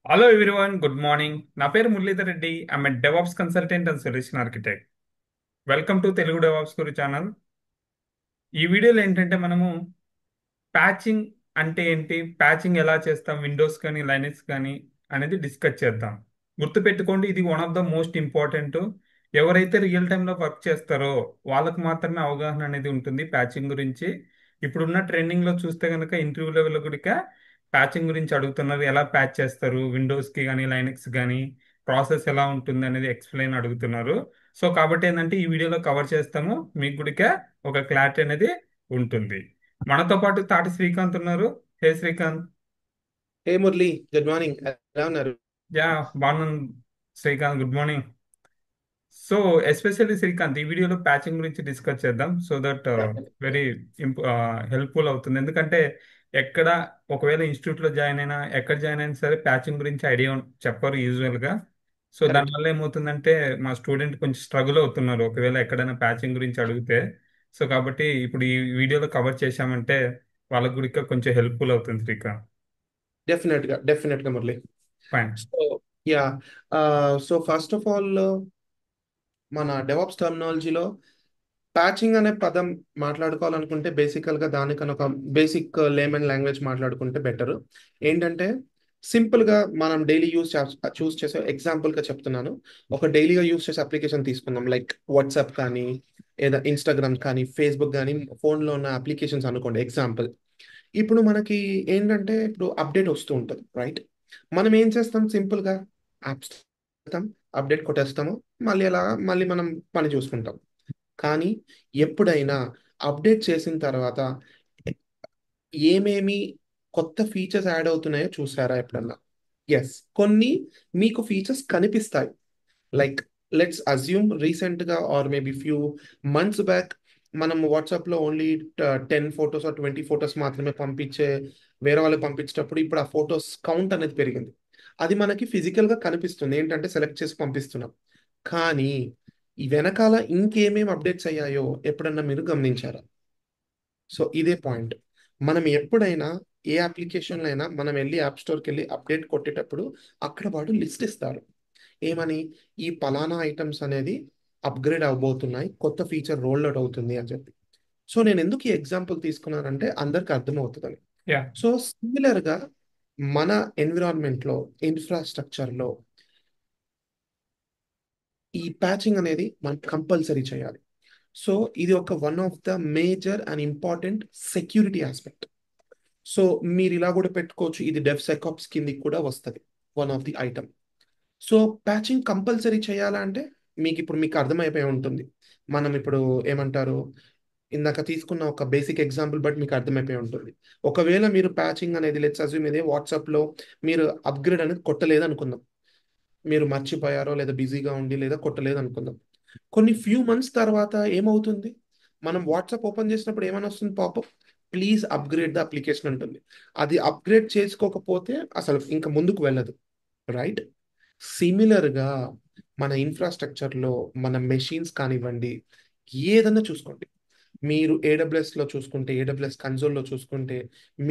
Hello everyone, good morning. నా పేరు Muralidhar Reddy. I'm a DevOps consultant and solution architect. Welcome to Telugu DevOps Guru channel. ఈ వీడియోలో ఏంటంటే మనము ప్యాచింగ్ అంటే ఏంటి, ప్యాచింగ్ ఎలా చేస్తాం విండోస్ కానీ లైనక్స్ కానీ అనేది డిస్కస్ చేద్దాం. గుర్తుపెట్టుకోండి, ఇది one of the most important. ఎవరైతే రియల్ టైంలో వర్క్ చేస్తారో వాళ్ళకు మాత్రమే అవగాహన అనేది ఉంటుంది ప్యాచింగ్ గురించి. ఇప్పుడున్న ట్రెండింగ్లో చూస్తే కనుక ఇంటర్వ్యూ లెవెల్లో కూడా ప్యాచింగ్ గురించి అడుగుతున్నారు. ఎలా ప్యాచ్ చేస్తారు విండోస్కి కానీ లైనక్స్ కానీ, ప్రాసెస్ ఎలా ఉంటుంది అనేది ఎక్స్ప్లెయిన్ అడుగుతున్నారు. సో కాబట్టి ఏంటంటే ఈ వీడియోలో కవర్ చేస్తాము, మీకు కూడా ఒక క్లారిటీ అనేది ఉంటుంది. మనతో పాటు తాటి శ్రీకాంత్ ఉన్నారు. హే శ్రీకాంత్. హే మురళి, గుడ్ మార్నింగ్. ఎలా ఉన్నారు? యా, బాగున్నాను Srikanth, good morning. So especially Srikanth, ఈ వీడియోలో ప్యాచింగ్ గురించి డిస్కస్ చేద్దాం సో దట్ వెరీ హెల్ప్ఫుల్ అవుతుంది. ఎందుకంటే ఎక్కడ ఒకవేళ ఇన్స్టిట్యూట్లో జాయిన్ అయినా ఎక్కడ జాయిన్ అయినా సరే ప్యాచింగ్ గురించి ఐడియా చెప్పరు యూజువల్గా. So correct. దానివల్ల ఏమవుతుందంటే మా స్టూడెంట్ కొంచెం స్ట్రగుల్ అవుతున్నారు ఒకవేళ ఎక్కడైనా ప్యాచింగ్ గురించి అడిగితే. సో కాబట్టి ఇప్పుడు ఈ వీడియోలో కవర్ చేశామంటే వాళ్ళకు కూడా కొంచెం హెల్ప్ఫుల్ అవుతుంది శ్రీకాంత్. డెఫినెట్ గా Murali. Fine. So yeah so first of all, మన డెవాప్స్ టర్మినాలజీలో ప్యాచింగ్ అనే పదం మాట్లాడుకోవాలనుకుంటే బేసికల్ గా దానికన్నా ఒక బేసిక్ లేమన్ లాంగ్వేజ్ మాట్లాడుకుంటే బెటర్. ఏంటంటే సింపుల్ గా మనం డైలీ చూస్ చేసే ఎగ్జాంపుల్ గా చెప్తున్నాను. ఒక డైలీగా యూస్ చేసే అప్లికేషన్ తీసుకుందాం, లైక్ వాట్సాప్ కానీ, లేదా ఇన్స్టాగ్రామ్ కానీ, ఫేస్బుక్ కానీ, ఫోన్ లో ఉన్న అప్లికేషన్స్ అనుకోండి ఎగ్జాంపుల్. ఇప్పుడు మనకి ఏంటంటే ఇప్పుడు అప్డేట్ వస్తూ ఉంటుంది, రైట్? మనం ఏం చేస్తాం, సింపుల్ గా యాప్స్ అప్డేట్ కొట్టేస్తాము, మళ్ళీ మనం పని చూసుకుంటాం. కానీ ఎప్పుడైనా అప్డేట్ చేసిన తర్వాత ఏమేమి కొత్త ఫీచర్స్ యాడ్ అవుతున్నాయో చూసారా ఎప్పుడన్నా? ఎస్, కొన్ని మీకు ఫీచర్స్ కనిపిస్తాయి. లైక్ లెట్స్ అజ్యూమ్ రీసెంట్ గా or maybe few months back మనం వాట్సాప్ లో ఓన్లీ 10 ఫొటోస్ ఆర్ 20 ఫొటోస్ మాత్రమే వేరే వాళ్ళకి పంపించేటప్పుడు ఇప్పుడు ఆ ఫొటోస్ కౌంట్ అనేది పెరిగింది. అది మనకి ఫిజికల్ గా కనిపిస్తుంది, ఏంటంటే సెలెక్ట్ చేసి పంపిస్తున్నాం. కానీ ఈ వెనకాల ఇంకేమేమి అప్డేట్స్ అయ్యాయో ఎప్పుడన్నా మీరు గమనించారా? సో ఇదే పాయింట్. మనం ఎప్పుడైనా ఏ అప్లికేషన్ అయినా మనం వెళ్ళి యాప్ స్టోర్కి వెళ్ళి అప్డేట్ కొట్టేటప్పుడు అక్కడ వాడు లిస్ట్ ఇస్తారు. ఏమని? ఈ పలానా ఐటమ్స్ అనేది అప్గ్రేడ్ అవబోతున్నాయి, కొత్త ఫీచర్ రోల్ అవుట్ అవుతుంది అని చెప్పి. సో నేను ఎందుకు ఈ ఎగ్జాంపుల్ తీసుకున్నానంటే అందరికి అర్థమవుతుందని. యా. సో సిమిలర్ గా మన ఎన్విరాన్మెంట్ లో, ఇన్ఫ్రాస్ట్రక్చర్ లో ఈ ప్యాచింగ్ అనేది మనం కంపల్సరీ చేయాలి. సో ఇది ఒక one of the major and important security aspect. So మీరు ఇలా కూడా పెట్టుకోవచ్చు, ఇది డెవ్ సెకాప్స్ కిందికి కూడా వస్తుంది, one of the item. So patching compulsory చేయాలా అంటే మీకు అర్థమైపోయి ఉంటుంది. మనం ఇప్పుడు ఏమంటారు, ఇందాక తీసుకున్న ఒక బేసిక్ ఎగ్జాంపుల్ బట్ మీకు అర్థమైపోయి ఉంటుంది. ఒకవేళ మీరు ప్యాచింగ్ అనేది లెట్స్ అజ్యూమ్ ఇదే వాట్సాప్ లో మీరు అప్గ్రేడ్ అనేది కొట్టలేదు అనుకుందాం. మీరు మర్చిపోయారో లేదా బిజీగా ఉండి లేదా కొట్టలేదు అనుకుందాం. కొన్ని ఫ్యూ మంత్స్ తర్వాత ఏమవుతుంది, మనం వాట్సాప్ ఓపెన్ చేసినప్పుడు ఏమైనా వస్తుంది, popup please upgrade the application ఉంటుంది. అది అప్గ్రేడ్ చేసుకోకపోతే అసలు ఇంకా ముందుకు వెళ్ళదు, రైట్? సిమిలర్గా మన ఇన్ఫ్రాస్ట్రక్చర్లో మన మెషిన్స్ కానివ్వండి, ఏదన్నా చూసుకోండి. మీరు ఏడబ్ల్యూఎస్లో చూసుకుంటే, ఏడబ్ల్యూఎస్ కన్సోల్లో చూసుకుంటే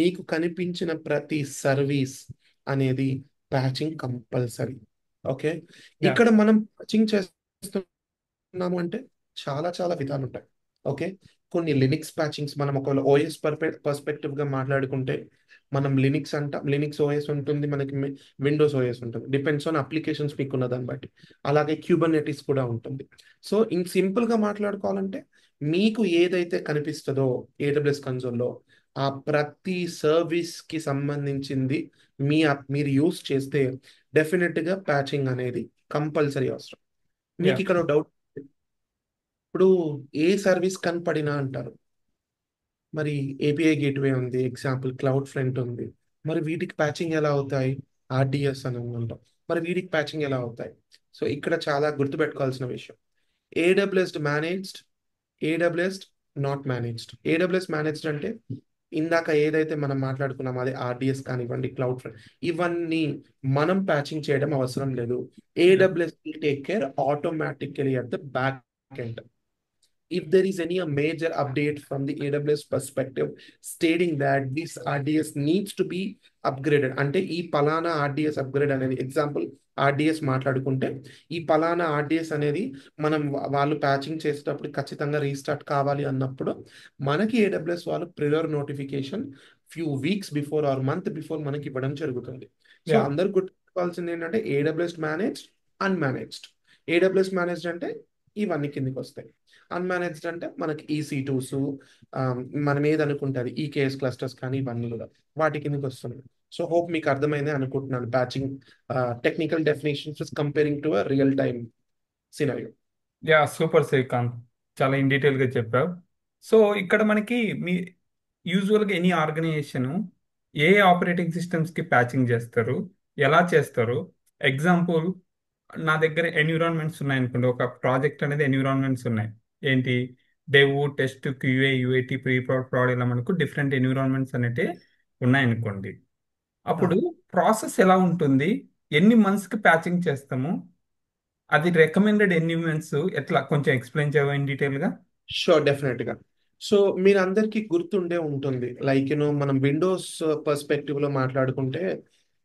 మీకు కనిపించిన ప్రతి సర్వీస్ అనేది ప్యాచింగ్ కంపల్సరీ. ఓకే. యా. ఇక్కడ మనం ప్యాచింగ్ చేస్తున్నాము అంటే చాలా చాలా విధాలు ఉంటాయి. ఓకే. కొన్ని లినిక్స్ ప్యాచింగ్స్, మనం ఒకవేళ ఓఎస్ పర్స్పెక్టివ్ గా మాట్లాడుకుంటే మనం లినిక్స్ ఓఎస్ ఉంటుంది, మనకి విండోస్ ఓఎస్ ఉంటుంది, డిపెండ్స్ ఆన్ అప్లికేషన్స్ మీకు ఉన్న దాన్ని బట్టి. అలాగే క్యూబర్నెటిస్ కూడా ఉంటుంది. సో సింపుల్ గా మాట్లాడుకోవాలంటే మీకు ఏదైతే కనిపిస్తుందో ఏడబ్ల్యూఎస్ కన్సోల్లో, ఆ ప్రతి సర్వీస్ కి సంబంధించింది మీరు యూస్ చేస్తే డెఫినెట్ గా ప్యాచింగ్ అనేది కంపల్సరీ అవసరం. యా. మీకు ఇక్కడ డౌట్, ఇప్పుడు ఏ సర్వీస్ కనపడినా అంటారు, మరి ఏపీఐ గేట్వే ఉంది, ఎగ్జాంపుల్ క్లౌడ్ ఫ్రంట్ ఉంది, మరి వీటికి ప్యాచింగ్ ఎలా అవుతాయి? ఆర్డిఎస్ అని ఉంటాం. మరి వీటికి ప్యాచింగ్ ఎలా అవుతాయి? సో ఇక్కడ చాలా గుర్తుపెట్టుకోవాల్సిన విషయం. AWS managed, AWS not managed. AWS managed అంటే ఇందాక ఏదైతే మనం మాట్లాడుకున్నామో అదే ఆర్డిఎస్ కానివ్వండి, క్లౌడ్ ఫ్రంట్, ఇవన్నీ మనం ప్యాచింగ్ చేయడం అవసరం లేదు. Yeah. AWS will take care automatically at the back end. if there is any a major update from the AWS perspective stating that this RDS needs to be upgraded, అంటే ఈ పలానా RDS upgrade అనేది example RDS మాట్లాడుకుంటే ఈ పలానా RDS అనేది మనం వాళ్ళు ప్యాచింగ్ చేసేటప్పుడు ఖచ్చితంగా రీస్టార్ట్ కావాలి అన్నప్పుడు మనకి ఏడబ్ల్యూఎస్ వాళ్ళు prior notification few weeks before are month before మనకి ఇవ్వడం జరుగుతుంది. సో యా అందరు గుర్తుకోవాల్సింది ఏంటంటే ఏడబ్ల్యూఎస్ మేనేజ్డ్, అన్మేనేజ్డ్. ఏడబ్ల్యూఎస్ మేనేజ్డ్ అంటే ఇవన్నీ కిందికి వస్తాయి. అన్మేనేజ్డ్ అంటే మనకి EC2s, మనం ఏది అనుకుంటుంది ఈకేఎస్ క్లస్టర్స్ కానీ ఇవన్నీ కూడా వాటి కిందకి వస్తుంది. సో హోప్ మీకు అర్థమైంది అనుకుంటున్నాను patching technical definitions comparing to real time scenario. Yeah super Srikanth, చాలా ఇన్ డీటెయిల్గా చెప్పావు. సో ఇక్కడ మనకి మీ యూజువల్గా ఎనీ ఆర్గనైజేషన్ ఏ ఆపరేటింగ్ సిస్టమ్స్కి ప్యాచింగ్ చేస్తారు, ఎలా చేస్తారు? ఎగ్జాంపుల్, నా దగ్గర ఎన్విరాన్మెంట్స్ ఉన్నాయి అనుకోండి, ఒక ప్రాజెక్ట్ అనేది ఎన్విరాన్మెంట్స్ ఉన్నాయి. ఏంటి, dev, test, QA, UIT, pre prod, ఇలా మనకు డిఫరెంట్ ఎన్విరాన్మెంట్స్ అనేవి ఉన్నాయనుకోండి. అప్పుడు ప్రాసెస్ ఎలా ఉంటుంది? ఎన్ని మంత్స్కి ప్యాచింగ్ చేస్తాము? అది రికమెండెడ్ ఎన్ని మంత్స్, ఎట్లా కొంచెం ఎక్స్ప్లెయిన్ చేయవా ఇన్ డీటెయిల్గా? షూర్, డెఫినెట్ గా. సో మీరందరికీ గుర్తుండే ఉంటుంది, లైక్ మనం విండోస్ పర్స్పెక్టివ్ లో మాట్లాడుకుంటే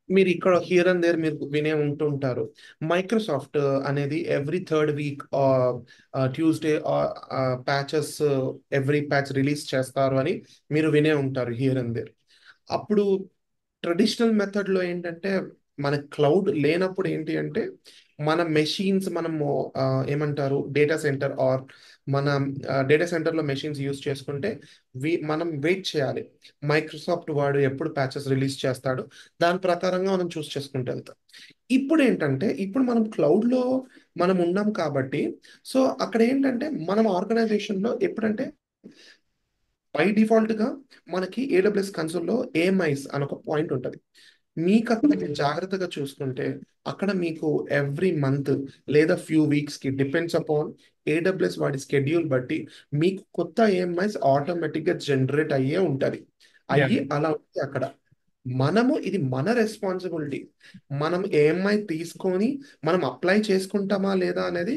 మీరు ఇక్కడ హియర్ అండ్ దేర్ మీరు వినే ఉంటుంటారు. మైక్రోసాఫ్ట్ అనేది every third week Tuesday patches, every patch release చేస్తారు అని మీరు వినే ఉంటారు హియర్ అండ్ దేర్. అప్పుడు ట్రెడిషనల్ మెథడ్లో ఏంటంటే మన క్లౌడ్ లేనప్పుడు ఏంటి అంటే మన మెషిన్స్ మనము ఏమంటారు డేటా సెంటర్ ఆర్ మన డేటా సెంటర్లో మెషిన్స్ యూస్ చేసుకుంటే మనం వెయిట్ చేయాలి మైక్రోసాఫ్ట్ వాడు ఎప్పుడు ప్యాచెస్ రిలీజ్ చేస్తాడు, దాని ప్రకారంగా మనం చూస్ చేసుకుంటూ వెళ్తాం. ఇప్పుడు ఏంటంటే ఇప్పుడు మనం క్లౌడ్లో మనం ఉన్నాం కాబట్టి సో అక్కడ ఏంటంటే మనం ఆర్గనైజేషన్లో ఎప్పుడంటే బై డిఫాల్ట్గా మనకి ఏడబ్ల్యూఎస్ కన్సోల్లో ఏఎంఐస్ అని ఒక పాయింట్ ఉంటుంది. మీకు అక్కడ మీరు జాగ్రత్తగా చూసుకుంటే అక్కడ మీకు ఎవ్రీ మంత్ లేదా ఫ్యూ వీక్స్కి డిపెండ్స్ అపాన్ ఏడబ్ల్యూఎస్ వాడి స్కెడ్యూల్ బట్టి మీకు కొత్త ఏఎంఐస్ ఆటోమేటిక్గా జనరేట్ అయ్యే ఉంటుంది. యా అయ్యి అలా ఉంది అక్కడ. మనము ఇది మన రెస్పాన్సిబిలిటీ, మనం ఏఎంఐ తీసుకొని మనం అప్లై చేసుకుంటామా లేదా అనేది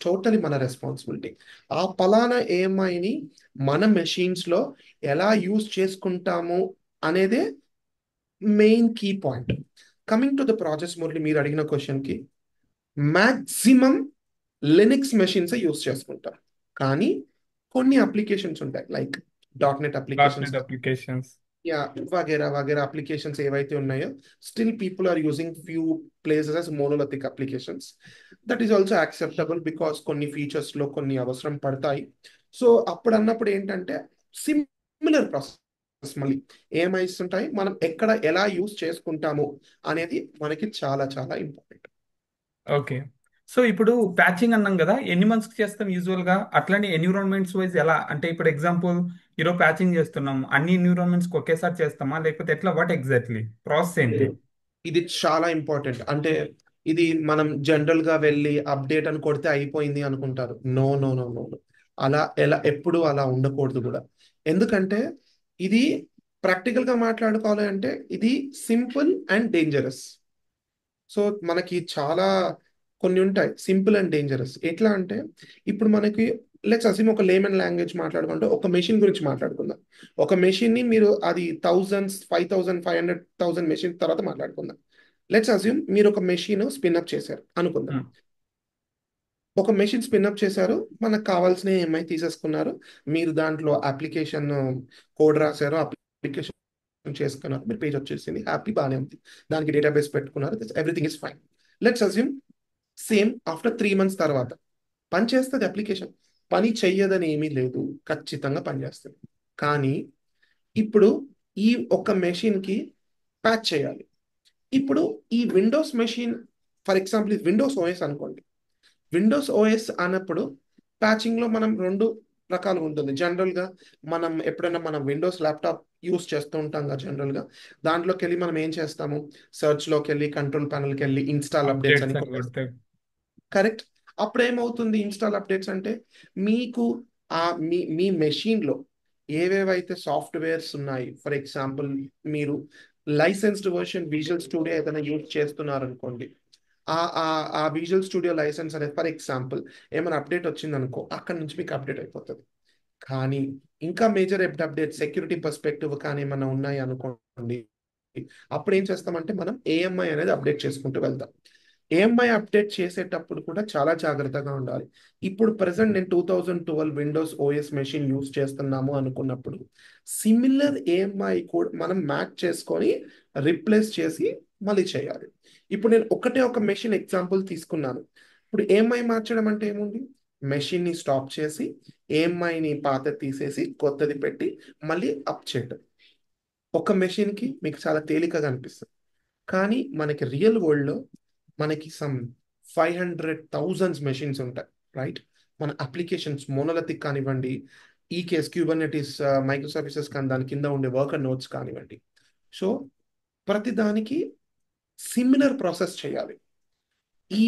టోటలీ మన రెస్పాన్సిబిలిటీ. ఆ పలానా ఏఎంఐని మన మెషిన్స్లో ఎలా యూజ్ చేసుకుంటాము అనేదే main key point. Coming to the process, Murali మీరు అడిగిన క్వశ్చన్కి మ్యాక్సిమం లినిక్స్ మెషిన్స్ యూజ్ చేసుకుంటారు. కానీ కొన్ని అప్లికేషన్స్ ఉంటాయి like .NET dot applications, net applications. Yeah వగేరా వగేరా అప్లికేషన్స్ ఏవైతే ఉన్నాయో still people are using few places as monolithic applications. That is also acceptable because కొన్ని features లో కొన్ని అవసరం పడతాయి. సో అప్పుడు అన్నప్పుడు ఏంటంటే సిమిలర్ ప్రాసెస్ మళ్ళీ ఏమైస్ ఉంటాయి, మనం ఎక్కడ ఎలా యూస్ చేసుకుంటాము అనేది మనకి చాలా చాలా ఇంపార్టెంట్. ఓకే. సో ఇప్పుడు ప్యాచింగ్ అన్నాం కదా, ఎన్ని మంత్స్కి చేస్తాం యూజువల్గా? అట్లానే ఎన్విరాన్మెంట్స్ వైజ్ ఎలా, అంటే ఇప్పుడు ఎగ్జాంపుల్ ఈరోజు ప్యాచింగ్ చేస్తున్నాం, అన్ని ఎన్విరాన్మెంట్స్కి ఒకేసారి చేస్తామా, లేకపోతే ఎట్లా? వాట్ ఎగ్జాక్ట్లీ ప్రాసెస్ ఏంటి? ఇది చాలా ఇంపార్టెంట్. అంటే ఇది మనం జనరల్ గా వెళ్ళి అప్డేట్ అని కొడితే అయిపోయింది అనుకుంటారు. నో నో నో నో, అలా ఎలా ఎప్పుడు అలా ఉండకూడదు కూడా. ఎందుకంటే ఇది ప్రాక్టికల్ గా మాట్లాడుకోవాలి అంటే ఇది సింపుల్ అండ్ డేంజరస్. సో మనకి చాలా కొన్ని ఉంటాయి సింపుల్ అండ్ డేంజరస్. ఎట్లా అంటే ఇప్పుడు మనకి లెట్స్ అస్యూమ్ ఒక లేమన్ లాంగ్వేజ్ మాట్లాడుకుంటే ఒక మెషిన్ గురించి మాట్లాడుకుందాం. ఒక మెషిన్ ని మీరు అది థౌజండ్స్ 5,000 500,000 మెషిన్ తర్వాత మాట్లాడుకుందాం. లెట్స్ అస్యూమ్ మీరు ఒక మెషిన్ స్పిన్అప్ చేశారు అనుకుందాం. ఉమ్, ఒక మెషిన్ స్పిన్అప్ చేశారు, మనకు కావాల్సిన ఏమై తీసేసుకున్నారు, మీరు దాంట్లో అప్లికేషన్ కోడ్ రాశారు, అప్లికేషన్ చేసుకున్నారు, మీరు పేజ్ వచ్చేసింది, హ్యాపీ బాగానే ఉంది, దానికి డేటాబేస్ పెట్టుకున్నారు, everything is fine. Let's assume same after 3 months తర్వాత పని చేస్తుంది అప్లికేషన్. పని చెయ్యదని ఏమీ లేదు, ఖచ్చితంగా పని చేస్తుంది. కానీ ఇప్పుడు ఈ ఒక్క మెషిన్కి ప్యాచ్ చేయాలి. ఇప్పుడు ఈ విండోస్ మెషిన్, ఫర్ ఎగ్జాంపుల్ ఇది విండోస్ ఓఎస్ అనుకోండి. విండోస్ ఓఎస్ అన్నప్పుడు ప్యాచింగ్లో మనం రెండు రకాలు ఉంటుంది. జనరల్గా మనం ఎప్పుడైనా మనం విండోస్ ల్యాప్టాప్ యూస్ చేస్తూ ఉంటాం కదా జనరల్గా, దాంట్లోకి వెళ్ళి మనం ఏం చేస్తాము, సర్చ్లోకి వెళ్ళి కంట్రోల్ ప్యానల్కి వెళ్ళి ఇన్స్టాల్ అప్డేట్స్ అప్డేట్స్ అని అని కొట్టేస్తాం. కొడితే. కరెక్ట్. అప్పుడు ఏమవుతుంది ఇన్స్టాల్ అప్డేట్స్ అంటే మీకు ఆ మీ మెషిన్లో ఏవేవైతే సాఫ్ట్వేర్స్ ఉన్నాయి, ఫర్ ఎగ్జాంపుల్ మీరు లైసెన్స్డ్ వర్షన్ విజువల్ స్టూడియో ఏదైనా యూజ్ చేస్తున్నారు అనుకోండి, ఆ విజువల్ స్టూడియో లైసెన్స్ అనేది ఫర్ ఎగ్జాంపుల్ ఏమైనా అప్డేట్ వచ్చింది అనుకో, అక్కడ నుంచి మీకు అప్డేట్ అయిపోతుంది. కానీ ఇంకా మేజర్ అప్డేట్ సెక్యూరిటీ పర్స్పెక్టివ్ కానీ ఏమైనా ఉన్నాయి అనుకోండి, అప్పుడు ఏం చేస్తామంటే మనం ఏఎంఐ అనేది అప్డేట్ చేసుకుంటూ వెళ్తాం. ఏఎంఐ అప్డేట్ చేసేటప్పుడు కూడా చాలా జాగ్రత్తగా ఉండాలి. ఇప్పుడు ప్రెసెంట్ నేను 2012 విండోస్ ఓఎస్ మెషిన్ యూస్ చేస్తున్నాము అనుకున్నప్పుడు సిమిలర్ ఏఎంఐ కూడా మనం మ్యాచ్ చేసుకొని రిప్లేస్ చేసి మళ్ళీ చేయాలి. ఇప్పుడు నేను ఒకటే ఒక మెషిన్ ఎగ్జాంపుల్ తీసుకున్నాను. ఇప్పుడు ఏఎంఐ మార్చడం అంటే ఏముంది? మెషిన్ ని స్టాప్ చేసి ఏఎంఐని పాత తీసేసి కొత్తది పెట్టి మళ్ళీ అప్ చేయడం. ఒక మెషిన్ కి మీకు చాలా తేలికగా అనిపిస్తుంది, కానీ మనకి రియల్ వరల్డ్ లో మనకి సమ్ 500,000 మెషిన్స్ ఉంటాయి, రైట్? మన అప్లికేషన్స్ మోనోలిథిక్ కానివ్వండి, ఈకేఎస్ క్యూబర్నెటిస్ మైక్రో సర్వీసెస్ కానీ దాని కింద ఉండే వర్కర్ నోడ్స్ కానివ్వండి. సో ప్రతి దానికి సిమిలర్ ప్రాసెస్ చేయాలి. ఈ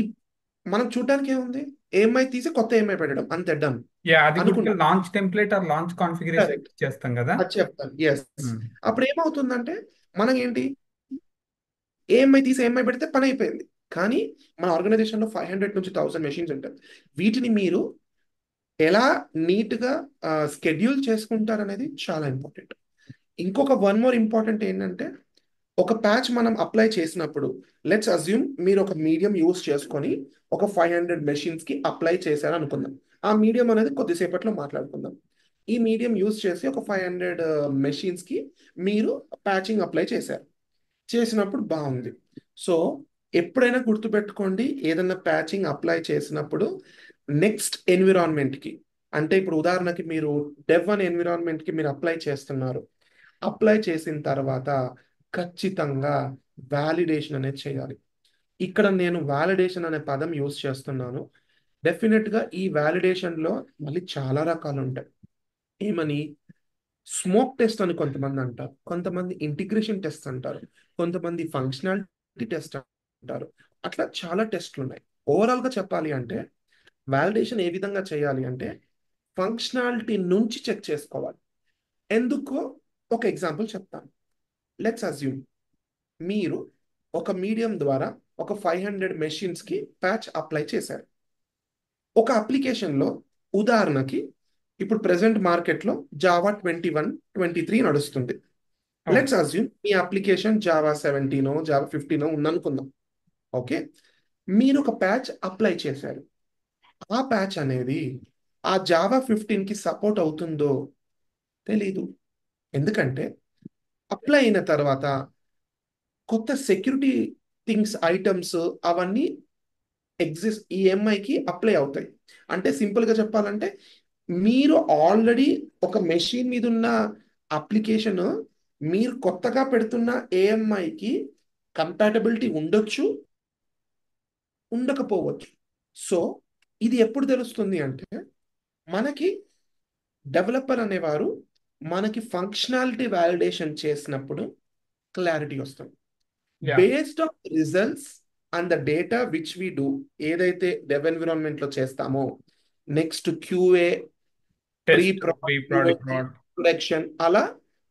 మనం చూడడానికి ఏముంది, ఏఎంఐ తీసి కొత్త ఏఎంఐ పెట్టడం అంతే, డన్ యా, అది కూడా అనుకుంటాం. Launch template or launch configuration correct, చేస్తాం కదా. అది చెప్తాను, ఎస్. ఉమ్. అప్పుడు ఏమవుతుందంటే మనం ఏంటి, ఏఎంఐ తీసి ఏఎంఐ పెడితే పని అయిపోయింది. కానీ మన ఆర్గనైజేషన్లో 500 నుంచి 1000 మెషిన్స్ ఉంటాయి. వీటిని మీరు ఎలా నీట్గా స్కెడ్యూల్ చేసుకుంటారు అనేది చాలా ఇంపార్టెంట్. ఇంకొక వన్ మోర్ ఇంపార్టెంట్ ఏంటంటే, ఒక ప్యాచ్ మనం అప్లై చేసినప్పుడు లెట్స్ అజ్యూమ్ మీరు ఒక మీడియం యూస్ చేసుకొని ఒక 500 మెషిన్స్ కి అప్లై చేశారు అనుకుందాం. ఆ మీడియం అనేది కొద్దిసేపట్లో మాట్లాడుకుందాం. ఈ మీడియం యూస్ చేసి ఒక 500 మెషిన్స్ కి మీరు ప్యాచింగ్ అప్లై చేశారు. చేసినప్పుడు బాగుంది. సో ఎప్పుడైనా గుర్తుపెట్టుకోండి, ఏదైనా ప్యాచింగ్ అప్లై చేసినప్పుడు నెక్స్ట్ ఎన్విరాన్మెంట్ కి, అంటే ఇప్పుడు ఉదాహరణకి మీరు డెవ్ అనే ఎన్విరాన్మెంట్ కి మీరు అప్లై చేస్తున్నారు. అప్లై చేసిన తర్వాత ఖచ్చితంగా వ్యాలిడేషన్ అనేది చేయాలి. ఇక్కడ నేను వ్యాలిడేషన్ అనే పదం యూస్ చేస్తున్నాను. డెఫినెట్ గా ఈ వ్యాలిడేషన్ లో మళ్ళీ చాలా రకాలు ఉంటాయి. ఏమని? స్మోక్ టెస్ట్ అని కొంతమంది అంటారు, కొంతమంది ఇంటిగ్రేషన్ టెస్ట్ అంటారు, కొంతమంది ఫంక్షనాలిటీ టెస్ట్ అంటారు. అట్లా చాలా టెస్ట్లు ఉన్నాయి. ఓవరాల్ గా చెప్పాలి అంటే వాలిడేషన్ ఏ విధంగా చేయాలి అంటే ఫంక్షనాలిటీ నుంచి చెక్ చేసుకోవాలి. ఎందుకో ఒక ఎగ్జాంపుల్ చెప్తాను. లెట్స్ అజ్యూమ్ మీరు ఒక మీడియం ద్వారా ఒక 500 మెషిన్స్ కి ప్యాచ్ అప్లై చేశారు. ఒక అప్లికేషన్లో ఉదాహరణకి ఇప్పుడు ప్రెసెంట్ మార్కెట్లో జావా 21 23 నడుస్తుంది. అవును. Let's assume me application Java 17 Java 15 ఉందనుకుందాం. ఓకే, మీరు ఒక ప్యాచ్ అప్లై చేశారు. ఆ ప్యాచ్ అనేది ఆ జావా 15కి సపోర్ట్ అవుతుందో తెలీదు. ఎందుకంటే అప్లై అయిన తర్వాత కొత్త సెక్యూరిటీ థింగ్స్ ఐటమ్స్ అవన్నీ ఎగ్జిస్ట్ ఈఎంఐకి అప్లై అవుతాయి. అంటే సింపుల్ గా చెప్పాలంటే మీరు ఆల్రెడీ ఒక మెషిన్ మీద ఉన్న అప్లికేషన్ మీరు కొత్తగా పెడుతున్న ఏఎంఐకి కంపాటబిలిటీ ఉండొచ్చు, ఉండకపోవచ్చు. సో ఇది ఎప్పుడు తెలుస్తుంది అంటే మనకి డెవలపర్ అనేవారు మనకి ఫంక్షనాలిటీ వ్యాలిడేషన్ చేసినప్పుడు క్లారిటీ వస్తుంది. Yeah, based on results and the data which we do, ఏదైతే డెవ్ ఎన్విరాన్మెంట్ లో చేస్తామో next QA, pre test pre product, prod prod. Production, అలా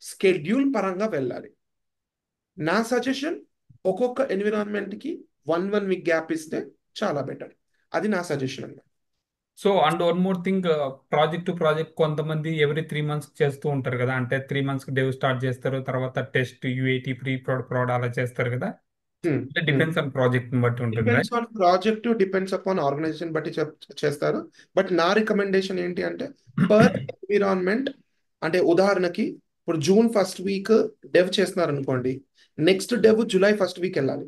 స్కెడ్యూల్ పరంగా వెళ్ళాలి. నా సజెషన్ ఒక్కొక్క ఎన్విరాన్మెంట్ కి 1 వీక్ గ్యాప్ ఇస్తే చాలా బెటర్. అది నా సజెషన్ అన్నమాట. So and one more thing, project to project కొంతమంది ఎవ్రీ 3 మంత్స్ చేస్తూ ఉంటారు కదా. అంటే 3 మంత్స్ డెవ్ స్టార్ట్ చేస్తారు, తర్వాత test UAT pre prod prod అలా చేస్తారు కదా. డిపెండ్స్ ఆన్ ప్రాజెక్ట్ బట్టి ఉంటుంది, depends right? On project, depends upon organisation బట్టి చేస్తారు. బట్ నా రికమెండేషన్ ఏంటి అంటే పర్ ఎన్విరాన్మెంట్, అంటే ఉదాహరణకి ఇప్పుడు జూన్ ఫస్ట్ వీక్ డెవ్ చేస్తున్నారు అనుకోండి, next dev July first week వెళ్ళాలి.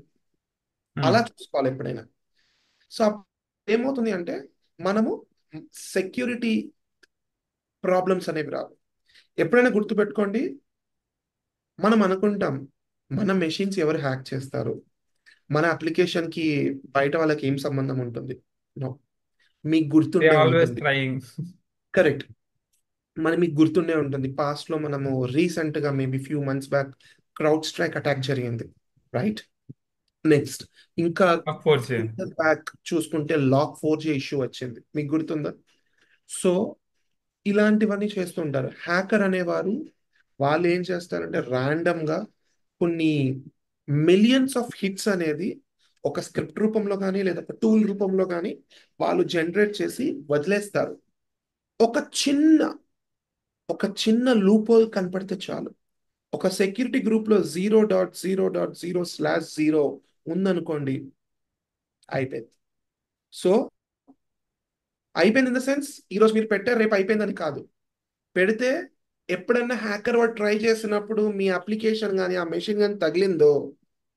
అలా చూసుకోవాలి ఎప్పుడైనా. సో అప్పుడు ఏమవుతుంది అంటే మనము సెక్యూరిటీ ప్రాబ్లమ్స్ అనేవి రావు. ఎప్పుడైనా గుర్తుపెట్టుకోండి, మనం అనుకుంటాం మన మెషిన్స్ ఎవరు హ్యాక్ చేస్తారు, మన అప్లికేషన్ కి బయట వాళ్ళకి ఏం సంబంధం ఉంటుంది. నో, మీకు దే గుర్తుండే ఆల్వేస్ ఉంటుంది. ట్రయింగ్. కరెక్ట్. మీకు గుర్తుండే ఉంటుంది, పాస్ట్ లో మనము రీసెంట్ గా maybe few months back crowd strike attack జరిగింది, రైట్? నెక్స్ట్ ఇంకా ఆఫ్ కోర్స్. బ్యాక్ చూసుకుంటే లాక్ 4G ఇష్యూ వచ్చింది, మీకు గుర్తుందా? సో ఇలాంటివన్నీ చేస్తుంటారు హ్యాకర్ అనేవారు. వాళ్ళు ఏం చేస్తారంటే ర్యాండమ్ గా కొన్ని మిలియన్స్ ఆఫ్ హిట్స్ అనేది ఒక స్క్రిప్ట్ రూపంలో కానీ లేదా ఒక టూల్ రూపంలో కానీ వాళ్ళు జనరేట్ చేసి వదిలేస్తారు. ఒక చిన్న ఒక చిన్న లూప్ హోల్ కనపడితే చాలు. ఒక సెక్యూరిటీ గ్రూప్ లో 0.0.0/0 ఉందనుకోండి, అయిపోయింది. సో అయిపోయింది ఇన్ ద సెన్స్, ఈరోజు మీరు పెట్టారు రేపు అయిపోయిందని కాదు. పెడితే ఎప్పుడన్నా హ్యాకర్ వాడు ట్రై చేసినప్పుడు మీ అప్లికేషన్ కానీ ఆ మెషిన్ కానీ తగిలిందో,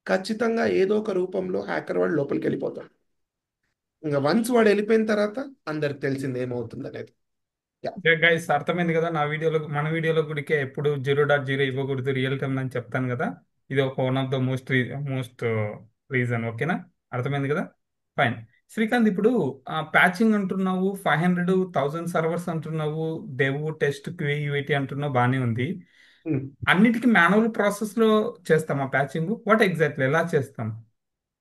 ఖచ్చితంగా ఏదో ఒక రూపంలో హ్యాకర్ వాడు లోపలికి వెళ్ళిపోతాడు. ఇంకా వన్స్ వాడు వెళ్ళిపోయిన తర్వాత అందరికి తెలిసింది ఏమవుతుంది అనేది. యా. గైస్ అర్థమైంది కదా, నా వీడియోలో మన వీడియోలో గుడికే ఎప్పుడు 0.0 ఇవ్వకూడదు రియల్ టైమ్ అని చెప్తాను కదా. ఇది ఒక one of the most reason. ఓకేనా? అర్థమైంది కదా. ఫైన్. శ్రీకాంత్, ఇప్పుడు ప్యాచింగ్ అంటున్నావు, 500,000 సర్వర్స్ అంటున్నావు, డెవ్ టెస్ట్ క్యూఏటి అంటున్నావు, బాగానే ఉంది. అన్నిటికీ మాన్యువల్ ప్రాసెస్ లో చేస్తామా ప్యాచింగ్? వాట్ ఎగ్జాక్ట్లీ ఎలా చేస్తాం?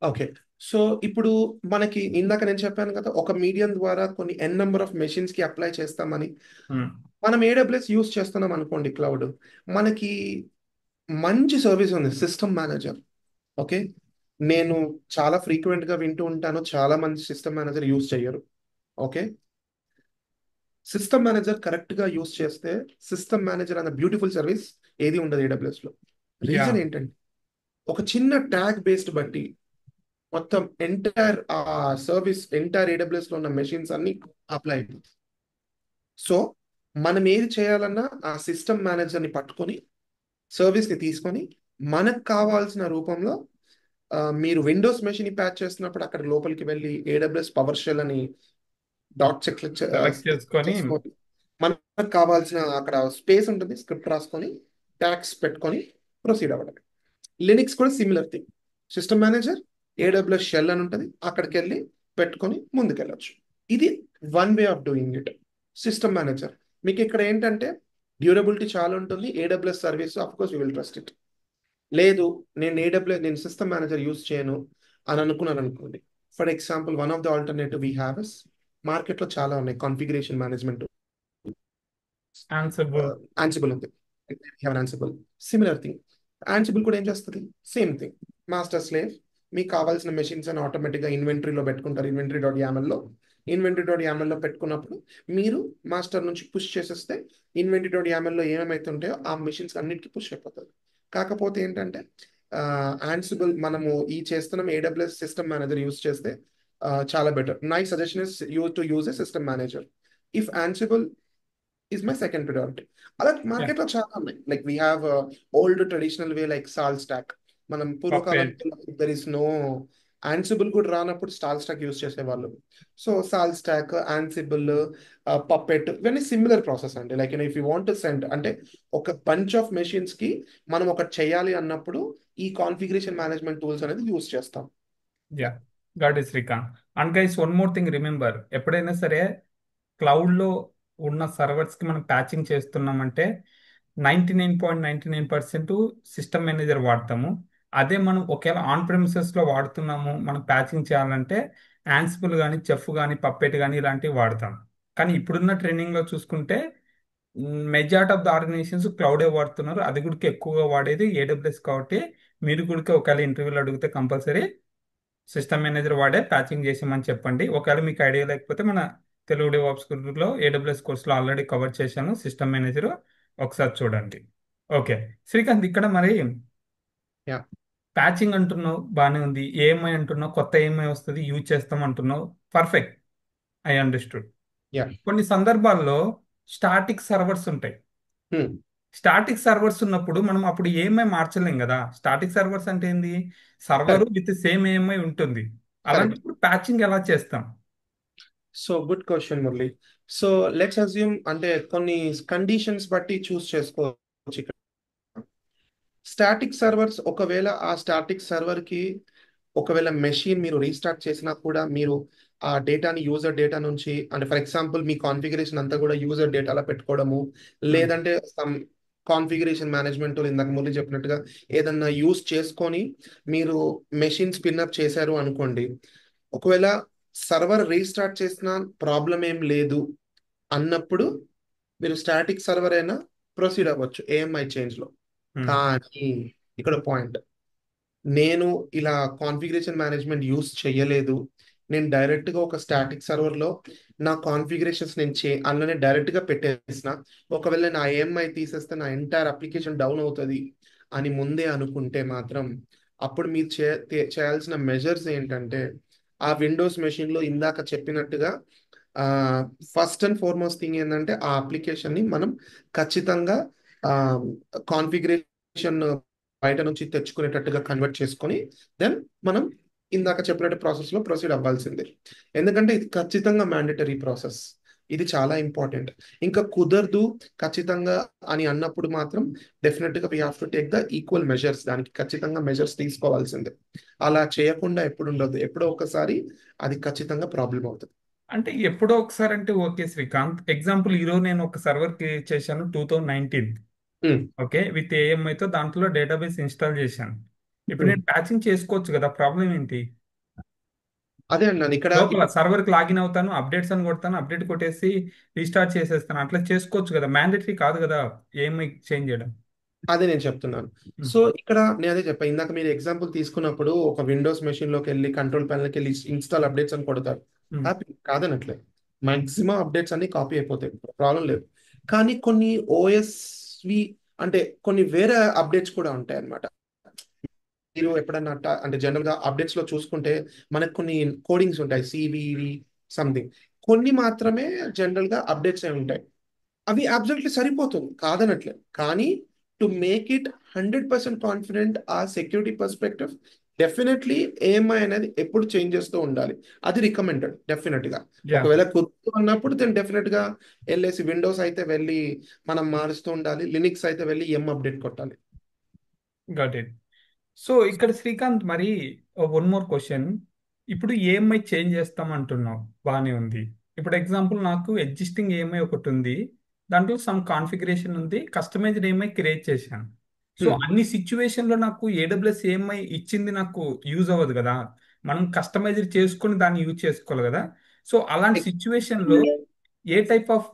ఓకే. సో ఇప్పుడు మనకి ఇందాక నేను చెప్పాను కదా, ఒక మీడియం ద్వారా కొన్ని ఎన్ నెంబర్ ఆఫ్ మెషిన్స్ కి అప్లై చేస్తామని. Hmm. మనం ఏడబ్ల్యూఎస్ యూస్ చేస్తున్నాం అనుకోండి, క్లౌడ్. మనకి మంచి సర్వీస్ ఉంది, సిస్టమ్ మేనేజర్. ఓకే. నేను చాలా ఫ్రీక్వెంట్ గా వింటూ ఉంటాను, చాలా మంది సిస్టమ్ మేనేజర్ యూస్ చేయరు. ఓకే. సిస్టమ్ మేనేజర్ కరెక్ట్ గా యూస్ చేస్తే, సిస్టమ్ మేనేజర్ అనే బ్యూటిఫుల్ సర్వీస్ ఏది ఉండదు ఏడబ్ల్యూఎస్ లో. యా. రీజన్ ఏంటంటే, ఒక చిన్న ట్యాగ్ బేస్డ్ బట్టి మొత్తం ఎంటైర్ ఆ సర్వీస్, ఎంటైర్ ఏడబ్ల్యూఎస్ లో ఉన్న మెషిన్స్ అన్ని అప్లై అయిపోతుంది. సో మనం ఏది చేయాలన్నా ఆ సిస్టమ్ మేనేజర్ని పట్టుకొని, సర్వీస్ని తీసుకొని, మనకు కావాల్సిన రూపంలో, మీరు విండోస్ మెషిన్ ప్యాచ్ చేస్తున్నప్పుడు అక్కడ లోపలికి వెళ్ళి ఏడబ్ల్యూఎస్ పవర్ షెల్ అని డాట్ చెక్ సెలెక్ట్ చేసుకొని. చేసుకొని, మనకు కావాల్సిన అక్కడ స్పేస్ ఉంటుంది, స్క్రిప్ట్ రాసుకొని ట్యాగ్స్ పెట్టుకొని ప్రొసీడ్ అవ్వడం. లినిక్స్ కూడా similar thing. System manager, AWS shell అని ఉంటుంది, అక్కడికి వెళ్ళి పెట్టుకొని ముందుకెళ్ళచ్చు. ఇది one way of doing it. System manager మీకు ఇక్కడ ఏంటంటే డ్యూరబిలిటీ చాలా ఉంటుంది. AWS service of course you will trust it. లేదు, నేను సిస్టమ్ మేనేజర్ యూస్ చేయను అని అనుకున్నాను అనుకోండి. For example, one of the alternative we have is, మార్కెట్లో చాలా ఉన్నాయి కాన్ఫిగరేషన్ మేనేజ్మెంట్. ఆన్సబుల్. ఆన్సిబుల్ ఉంది, ఆన్సిబుల్ సిమిలర్ థింగ్. ఆన్సిబుల్ కూడా ఏం చేస్తుంది? Same thing. Master slave. మీకు కావాల్సిన మెషిన్స్ అని ఆటోమేటిక్గా ఇన్వెంటరీలో పెట్టుకుంటారు. ఇన్వెంటరీ.yaml లో పెట్టుకున్నప్పుడు మీరు మాస్టర్ నుంచి పుష్ చేసేస్తే ఇన్వెంటరీ.yaml లో ఏమేమైతే ఉంటాయో ఆ మెషిన్స్ అన్నిటికీ పుష్ అయిపోతుంది. కాకపోతే ఏంటంటే ఆన్సిబుల్ మనము ఈ చేస్తున్నాం ఏడబ్ల్యూఎస్ సిస్టమ్ మేనేజర్ యూస్ చేస్తే చాలా better. My suggestion is use a system manager. If ఆన్సిబుల్ is my second priority. అలా యా. మార్కెట్లో చాలా ఉన్నాయి. Like we have old traditional way like సాల్ స్టాక్. మనం పర్ఫెక్ట్. పూర్వకాలంలో దర్ ఇస్ నో ఆన్సిబుల్ కూడా రానప్పుడు స్టాల్ స్టాక్ యూస్ చేసేవాళ్ళు. సో సాల్ స్టాక్, ఆన్సిబుల్, పప్పెట్, ఇవన్నీ సిమిలర్ ప్రాసెస్ అండి. Like if you want to send అంటే ఒక బంచ్ ఆఫ్ మెషిన్స్ కి మనం ఒకటి చేయాలి అన్నప్పుడు ఈ కాన్ఫిగరేషన్ మేనేజ్మెంట్ టూల్స్ అనేది యూస్ చేస్తాం. Yeah. Got is Srikanth. And guys, one more thing remember, ఎప్పుడైనా సరే క్లౌడ్లో ఉన్న సర్వర్స్కి మనం ప్యాచింగ్ చేస్తున్నామంటే 99.99% సిస్టమ్ మేనేజర్ వాడతాము. అదే మనం ఒకవేళ ఆన్ ప్రెమిసెస్లో వాడుతున్నాము, మనం ప్యాచింగ్ చేయాలంటే యాన్సిబుల్ కానీ, చెఫ్ కానీ, పప్పెట్ కానీ ఇలాంటివి వాడతాం. కానీ ఇప్పుడున్న ట్రైనింగ్లో చూసుకుంటే మెజారిటీ ఆఫ్ ద ఆర్గనైజేషన్స్ క్లౌడే వాడుతున్నారు. అది కూడా ఎక్కువగా వాడేది ఏడబ్ల్యూఎస్ కాబట్టి మీరు కూడా ఒకవేళ ఇంటర్వ్యూలో అడిగితే కంపల్సరీ సిస్టమ్ మేనేజర్ వాడే ప్యాచింగ్ చేసామని చెప్పండి. ఒకవేళ మీకు ఐడియా లేకపోతే మన తెలుగు డెవాప్స్ గ్రూప్లో ఏడబ్ల్యూఎస్ కోర్సులో ఆల్రెడీ కవర్ చేశాను సిస్టమ్ మేనేజర్, ఒకసారి చూడండి. ఓకే. శ్రీకాంత్, ఇక్కడ మరి యా. ప్యాచింగ్ అంటున్నావు, బాగానే ఉంది. ఏఎంఐ అంటున్నావు, కొత్త ఏఎంఐ వస్తుంది యూజ్ చేస్తాం అంటున్నావు. Perfect, I understood. యా. కొన్ని సందర్భాల్లో స్టాటిక్ సర్వర్స్ ఉంటాయి. స్టాటిక్ సర్వర్స్ ఉన్నప్పుడు మనం అప్పుడు ఏఎంఐ మార్చలేం కదా. స్టాటిక్ సర్వర్స్ అంటే ఏంది? Server correct. With same AMI ఉంటుంది. కరెక్ట్. అలాంటప్పుడు ప్యాచింగ్ ఎలా చేస్తాం? So good question Murali. So let's assume అంటే కొన్ని కండిషన్స్ బట్టి చూస్ చేసుకోవచ్చు ఇక్కడ. స్టాటిక్ సర్వర్స్, ఒకవేళ ఆ స్టాటిక్ సర్వర్ కి ఒకవేళ మెషిన్ మీరు రీస్టార్ట్ చేసినా కూడా మీరు ఆ డేటాని యూజర్ డేటా నుంచి, అంటే ఫర్ ఎగ్జాంపుల్ మీ కాన్ఫిగరేషన్ అంతా కూడా యూజర్ డేటాలో పెట్టుకోవడము, ఉమ్. లేదంటే సమ్ కాన్ఫిగరేషన్ మేనేజ్మెంట్ ఇందాక ముందు చెప్పినట్టుగా ఏదన్నా యూస్ చేసుకొని మీరు మెషిన్ స్పిన్అప్ చేశారు అనుకోండి. ఒకవేళ సర్వర్ రీస్టార్ట్ చేసిన ప్రాబ్లం ఏం లేదు అన్నప్పుడు మీరు స్టాటిక్ సర్వర్ అయినా ప్రొసీడ్ అవ్వచ్చు ఏఎంఐ చేంజ్ లో. ఉమ్. కానీ ఇక్కడ పాయింట్, నేను ఇలా కాన్ఫిగరేషన్ మేనేజ్మెంట్ యూస్ చేయలేదు, నేను డైరెక్ట్గా ఒక స్టాటిక్ సర్వర్లో నా కాన్ఫిగరేషన్స్ నేను అందులోనే డైరెక్ట్గా పెట్టేసిన, ఒకవేళ నా ఏఎంఐ తీసేస్తే నా ఎంటైర్ అప్లికేషన్ డౌన్ అవుతుంది అని ముందే అనుకుంటే మాత్రం, అప్పుడు మీరు చేయాల్సిన మెజర్స్ ఏంటంటే, ఆ విండోస్ మెషిన్లో ఇందాక చెప్పినట్టుగా ఫస్ట్ అండ్ ఫార్మోస్ట్ థింగ్ ఏంటంటే ఆ అప్లికేషన్ని మనం ఖచ్చితంగా కాన్ఫిగరేషన్ బయట నుంచి తెచ్చుకునేటట్టుగా కన్వర్ట్ చేసుకొని దెన్ మనం ఇందాక చెప్పినట్టు ప్రాసెస్లో ప్రొసీడ్ అవ్వాల్సిందే. ఎందుకంటే ఇది ఖచ్చితంగా మ్యాండేటరీ ప్రాసెస్, ఇది చాలా ఇంపార్టెంట్. ఇంకా కుదరదు ఖచ్చితంగా అని అన్నప్పుడు మాత్రం డెఫినెట్గా we have to take the equal measures, దానికి ఖచ్చితంగా మెజర్స్ తీసుకోవాల్సిందే. అలా చేయకుండా ఎప్పుడు ఉండదు, ఎప్పుడో ఒకసారి అది ఖచ్చితంగా ప్రాబ్లం అవుతుంది. అంటే ఎప్పుడో ఒకసారి అంటే ఓకే శ్రీకాంత్, ఎగ్జాంపుల్ ఈరోజు నేను ఒక సర్వర్ క్రియేట్ చేశాను 2019. ఉమ్, ఓకే, విత్ ఏఎంఐతో దాంట్లో డేటాబేస్ ఇన్స్టాల్ చేశాను. ఇప్పుడు ఉమ్. నేను ప్యాచింగ్ చేసుకోవచ్చు కదా, ప్రాబ్లం ఏంటి? అదే అన్నాను ఇక్కడ లోపల సర్వర్కి లాగిన్ అవుతాను, అప్డేట్స్ అని కొడతాను, అప్డేట్ కొట్టేసి రీస్టార్ట్ చేసేస్తాను, అట్లా చేసుకోవచ్చు కదా, మ్యాండేటరీ కాదు కదా ఏఎంఐ చేంజ్ చేయడం. అదే నేను చెప్తున్నాను. ఉమ్, సో ఇక్కడ నేను అదే చెప్పాను, ఇందాక మీరు ఎగ్జాంపుల్ తీసుకున్నప్పుడు ఒక విండోస్ మెషిన్ లోకి వెళ్ళి కంట్రోల్ ప్యానల్కి వెళ్ళి ఇన్స్టాల్ అప్డేట్స్ అని కొడతారు, ఉమ్, హ్యాపీ కాదనట్లే, మాక్సిమం అప్డేట్స్ అన్ని కాపీ అయిపోతాయి, ప్రాబ్లం లేదు. కానీ కొన్ని ఓఎస్వి అంటే కొన్ని వేరే అప్డేట్స్ కూడా ఉంటాయి అన్నమాట. మీరు ఎప్పుడన్నా అంటే జనరల్ గా అప్డేట్స్ లో చూసుకుంటే మనకు కొన్ని కోడింగ్స్ ఉంటాయి, సివివి సంథింగ్, కొన్ని మాత్రమే జనరల్ గా అప్డేట్స్ అయి ఉంటాయి. అవి అబ్సల్యూట్లీ సరిపోతుంది కాదనట్లే, కానీ టు మేక్ ఇట్ 100% కాన్ఫిడెంట్ ఆ సెక్యూరిటీ పర్స్పెక్టివ్, డెఫినెట్లీ ఏఎంఐ అనేది ఎప్పుడు చేంజ్ చేస్తూ ఉండాలి, అది రికమెండెడ్ డెఫినెట్ గా. యా, ఒకవేళ కుదురు అన్నప్పుడు దెన్ డెఫినెట్ గా వెళ్ళేసి విండోస్ అయితే వెళ్ళి మనం మారుస్తూ ఉండాలి, లినిక్స్ అయితే వెళ్ళి ఎం అప్డేట్ కొట్టాలి. Got it. సో ఇక్కడ శ్రీకాంత్ మరి వన్ మోర్ క్వశ్చన్. ఇప్పుడు ఈఎంఐ చేంజ్ చేస్తాం అంటున్నావు, బాగానే ఉంది. ఇప్పుడు ఎగ్జాంపుల్ నాకు ఎగ్జిస్టింగ్ ఈఎంఐ ఒకటి ఉంది, దాంట్లో సమ్ కాన్ఫిగరేషన్ ఉంది, కస్టమైజ్డ్ ఈఎంఐ క్రియేట్ చేశాను. సో హ్మ్. అన్ని సిచ్యువేషన్లో నాకు ఏడబ్ల్యూఎస్ ఈఎంఐ ఇచ్చింది నాకు యూజ్ అవ్వదు కదా, మనం కస్టమైజ్డ్ చేసుకొని దాన్ని యూజ్ చేసుకోవాలి కదా. సో అలాంటి సిచ్యువేషన్లో ఏ టైప్ ఆఫ్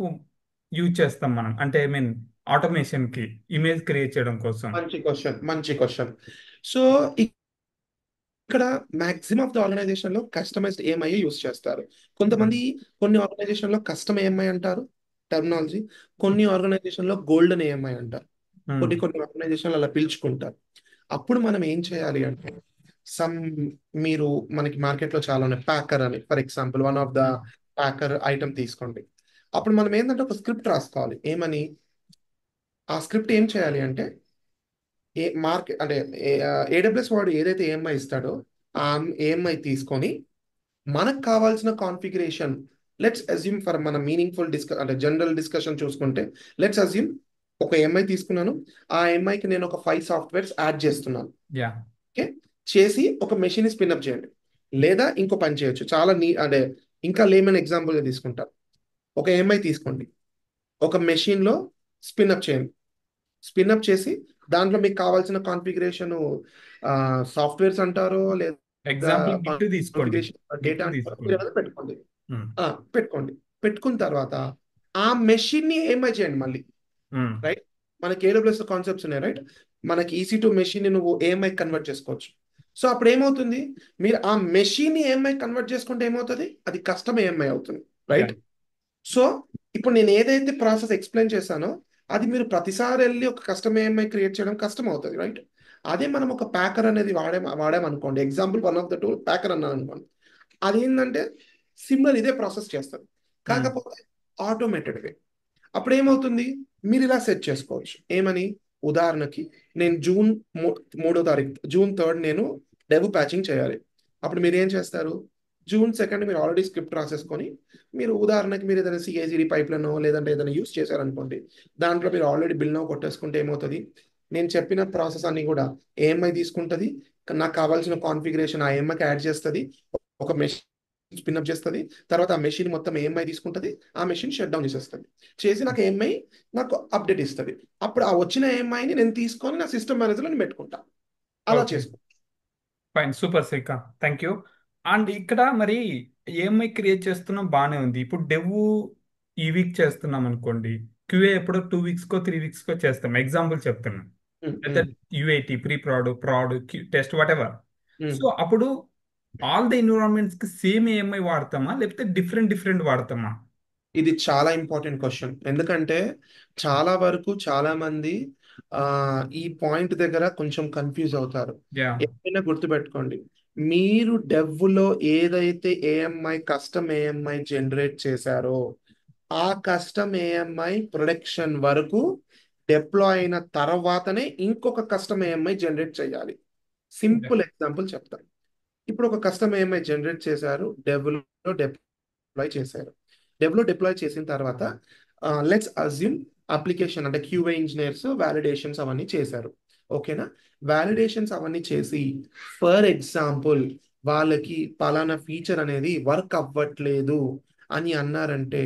యూజ్ చేస్తాం మనం, అంటే ఐ మీన్ ఆటోమేషన్కి, ఇమేజ్ క్రియేట్ చేయడం కోసం. మంచి క్వశ్చన్, మంచి క్వశ్చన్. సో ఇక్కడ మాక్సిమం ఆఫ్ ద ఆర్గనైజేషన్ లో కస్టమైజ్డ్ ఏఎంఐ యూస్ చేస్తారు. కొంతమంది కొన్ని ఆర్గనైజేషన్ లో కస్టమ్ ఏఎంఐ అంటారు టెర్మినాలజీ, కొన్ని ఆర్గనైజేషన్ లో గోల్డెన్ ఏఎంఐ అంటారు, కొన్ని కొన్ని ఆర్గనైజేషన్లు అలా పిలుచుకుంటారు. అప్పుడు మనం ఏం చేయాలి అంటే సమ్ మీరు మనకి మార్కెట్ లో చాలా ఉన్నాయి, ప్యాకర్ అని for example one of the packer item తీసుకోండి. అప్పుడు మనం ఏంటంటే ఒక స్క్రిప్ట్ రాసుకోవాలి, ఏమని, ఆ స్క్రిప్ట్ ఏం చేయాలి అంటే ఏ మార్కెట్ అంటే ఏడబ్ల్యూఎస్ వాడు ఏదైతే ఏఎంఐ ఇస్తాడో ఆ ఏఎంఐ తీసుకొని మనకు కావాల్సిన కాన్ఫిగరేషన్, లెట్స్ అజ్యూమ్ ఫర్ మన మీనింగ్ఫుల్ అంటే జనరల్ డిస్కషన్ చూసుకుంటే, లెట్స్ అజ్యూమ్ ఒక ఎంఐ తీసుకున్నాను, ఆ ఎంఐకి నేను ఒక 5 సాఫ్ట్వేర్స్ యాడ్ చేస్తున్నాను. యా, ఓకే, చేసి ఒక మెషిన్ స్పిన్అప్ చేయండి, లేదా ఇంకో పని చేయొచ్చు, చాలా అంటే ఇంకా లేమన్ ఎగ్జాంపుల్ తీసుకుంటారు. ఒక ఎంఐ తీసుకోండి, ఒక మెషిన్ లో స్పిన్అప్ చేయండి, స్పిన్అప్ చేసి దాంట్లో మీకు కావాల్సిన కాన్ఫిగరేషన్ సాఫ్ట్వేర్స్ అంటారో లేదా ఎగ్జాంపుల్ గిట్ తీసుకోండి, కాన్ఫిగరేషన్ గిట్ డేటా అంటారో మీరు తీసుకోండి. ఏమైనా పెట్టుకోండి. ఉమ్, పెట్టుకోండి, పెట్టుకున్న తర్వాత ఆ మెషిన్ ని ఏమై చేయండి మళ్ళీ, ఉమ్, రైట్. మనకి ఏడబ్ల్యూఎస్ కాన్సెప్ట్స్ ఉన్నాయి, రైట్. మనకి ఈసీ టు మెషిన్ ని నువ్వు ఏఎంఐ కన్వర్ట్ చేసుకోవచ్చు. సో అప్పుడు ఏమవుతుంది, మీరు ఆ మెషిన్ ని ఏఎంఐ కన్వర్ట్ చేసుకుంటే ఏమవుతుంది, అది కస్టమ్ ఏఎంఐ అవుతుంది, యా, రైట్. సో ఇప్పుడు నేను ఏదైతే ప్రాసెస్ ఎక్స్ప్లెయిన్ చేశానో అది మీరు ప్రతిసారి వెళ్ళి ఒక కస్టమ్ ఏఎంఐ క్రియేట్ చేయడం కష్టం అవుతుంది, రైట్. అదే మనం ఒక ప్యాకర్ అనేది వాడామనుకోండి, example one of the tool packer అన్నాను అనుకోండి, అదేంటంటే సిమిలర్ ఇదే ప్రాసెస్ చేస్తారు, ఉమ్, కాకపోతే ఆటోమేటెడ్ వే. అప్పుడు ఏమవుతుంది, మీరు ఇలా సెట్ చేసుకోవచ్చు, ఏమని, ఉదాహరణకి నేను జూన్ 3 నేను డెవ్ ప్యాచింగ్ చేయాలి. అప్పుడు మీరు ఏం చేస్తారు, జూన్ 2 మీరు ఆల్రెడీ స్క్రిప్ట్ రాసేసుకొని, మీరు ఉదాహరణకి మీరు ఏదైనా సిఐసిడి పైప్లను లేదంటే ఏదైనా యూస్ చేశారనుకోండి, దాంట్లో మీరు ఆల్రెడీ బిల్ నో కొట్టేసుకుంటే ఏమవుతుంది, నేను చెప్పిన ప్రాసెస్ అన్ని కూడా ఏఎంఐ తీసుకుంటుంది, నాకు కావాల్సిన కాన్ఫిగరేషన్ ఆ ఏఎంఐకి యాడ్ చేస్తుంది, ఒక మెషిన్ స్పిన్అప్ చేస్తుంది, తర్వాత ఆ మెషిన్ మొత్తం ఏఎంఐ తీసుకుంటుంది, ఆ మెషిన్ షట్ డౌన్ చేసేస్తుంది, చేసి నాకు ఏఎంఐ నాకు అప్డేట్ ఇస్తుంది. అప్పుడు ఆ వచ్చిన ఏఎంఐని నేను తీసుకొని నా సిస్టమ్ మేనేజర్లో నేను పెట్టుకుంటా, అలా ఓకే, చేసుకో. Fine, super Srikanth, thank you. And ఇక్కడ మరి ఏఎంఐ క్రియేట్ చేస్తున్నాం బాగానే ఉంది. ఇప్పుడు డెవ్ ఈ వీక్ చేస్తున్నాం అనుకోండి, క్యూఏ ఎప్పుడో 2 వీక్స్కో 3 వీక్స్కో చేస్తాం, ఎగ్జాంపుల్ చెప్తున్నాం. ఉమ్, అయితే um, UIT pre prod prod test whatever. Um. So అప్పుడు ఆల్ ద ఎన్విరాన్మెంట్స్ కి సేమ్ ఏఎంఐ వాడతామా లేకపోతే డిఫరెంట్ డిఫరెంట్ వాడతామా? ఇది చాలా ఇంపార్టెంట్ క్వశ్చన్. ఎందుకంటే చాలా వరకు చాలా మంది ఆ ఈ పాయింట్ దగ్గర కొంచెం కన్ఫ్యూజ్ అవుతారు. యా. ఎప్పుడైనా గుర్తుపెట్టుకోండి, మీరు డెవ్ లో ఏదైతే ఏఎంఐ కస్టమ్ ఏఎంఐ జనరేట్ చేశారో ఆ కస్టమ్ ఏఎంఐ ప్రొడక్షన్ వరకు డిప్లాయ్ అయిన తర్వాతనే ఇంకొక కస్టమ్ ఏఎంఐ జనరేట్ చేయాలి. సింపుల్ ఎగ్జాంపుల్ చెప్తాను. ఇప్పుడు ఒక కస్టమ్ ఏఎంఐ జనరేట్ చేశారు, డెవ్లో డిప్లాయ్ చేశారు. డెవ్లో డిప్లాయ్ చేసిన తర్వాత లెట్స్ అజ్యూమ్ అప్లికేషన్ అంటే క్యూఏ ఇంజనీర్స్ వ్యాలిడేషన్స్ అవన్నీ చేశారు. ఓకేనా? వ్యాలిడేషన్స్ అవన్నీ చేసి ఫర్ ఎగ్జాంపుల్ వాళ్ళకి పలానా ఫీచర్ అనేది వర్క్ అవ్వట్లేదు అని అన్నారంటే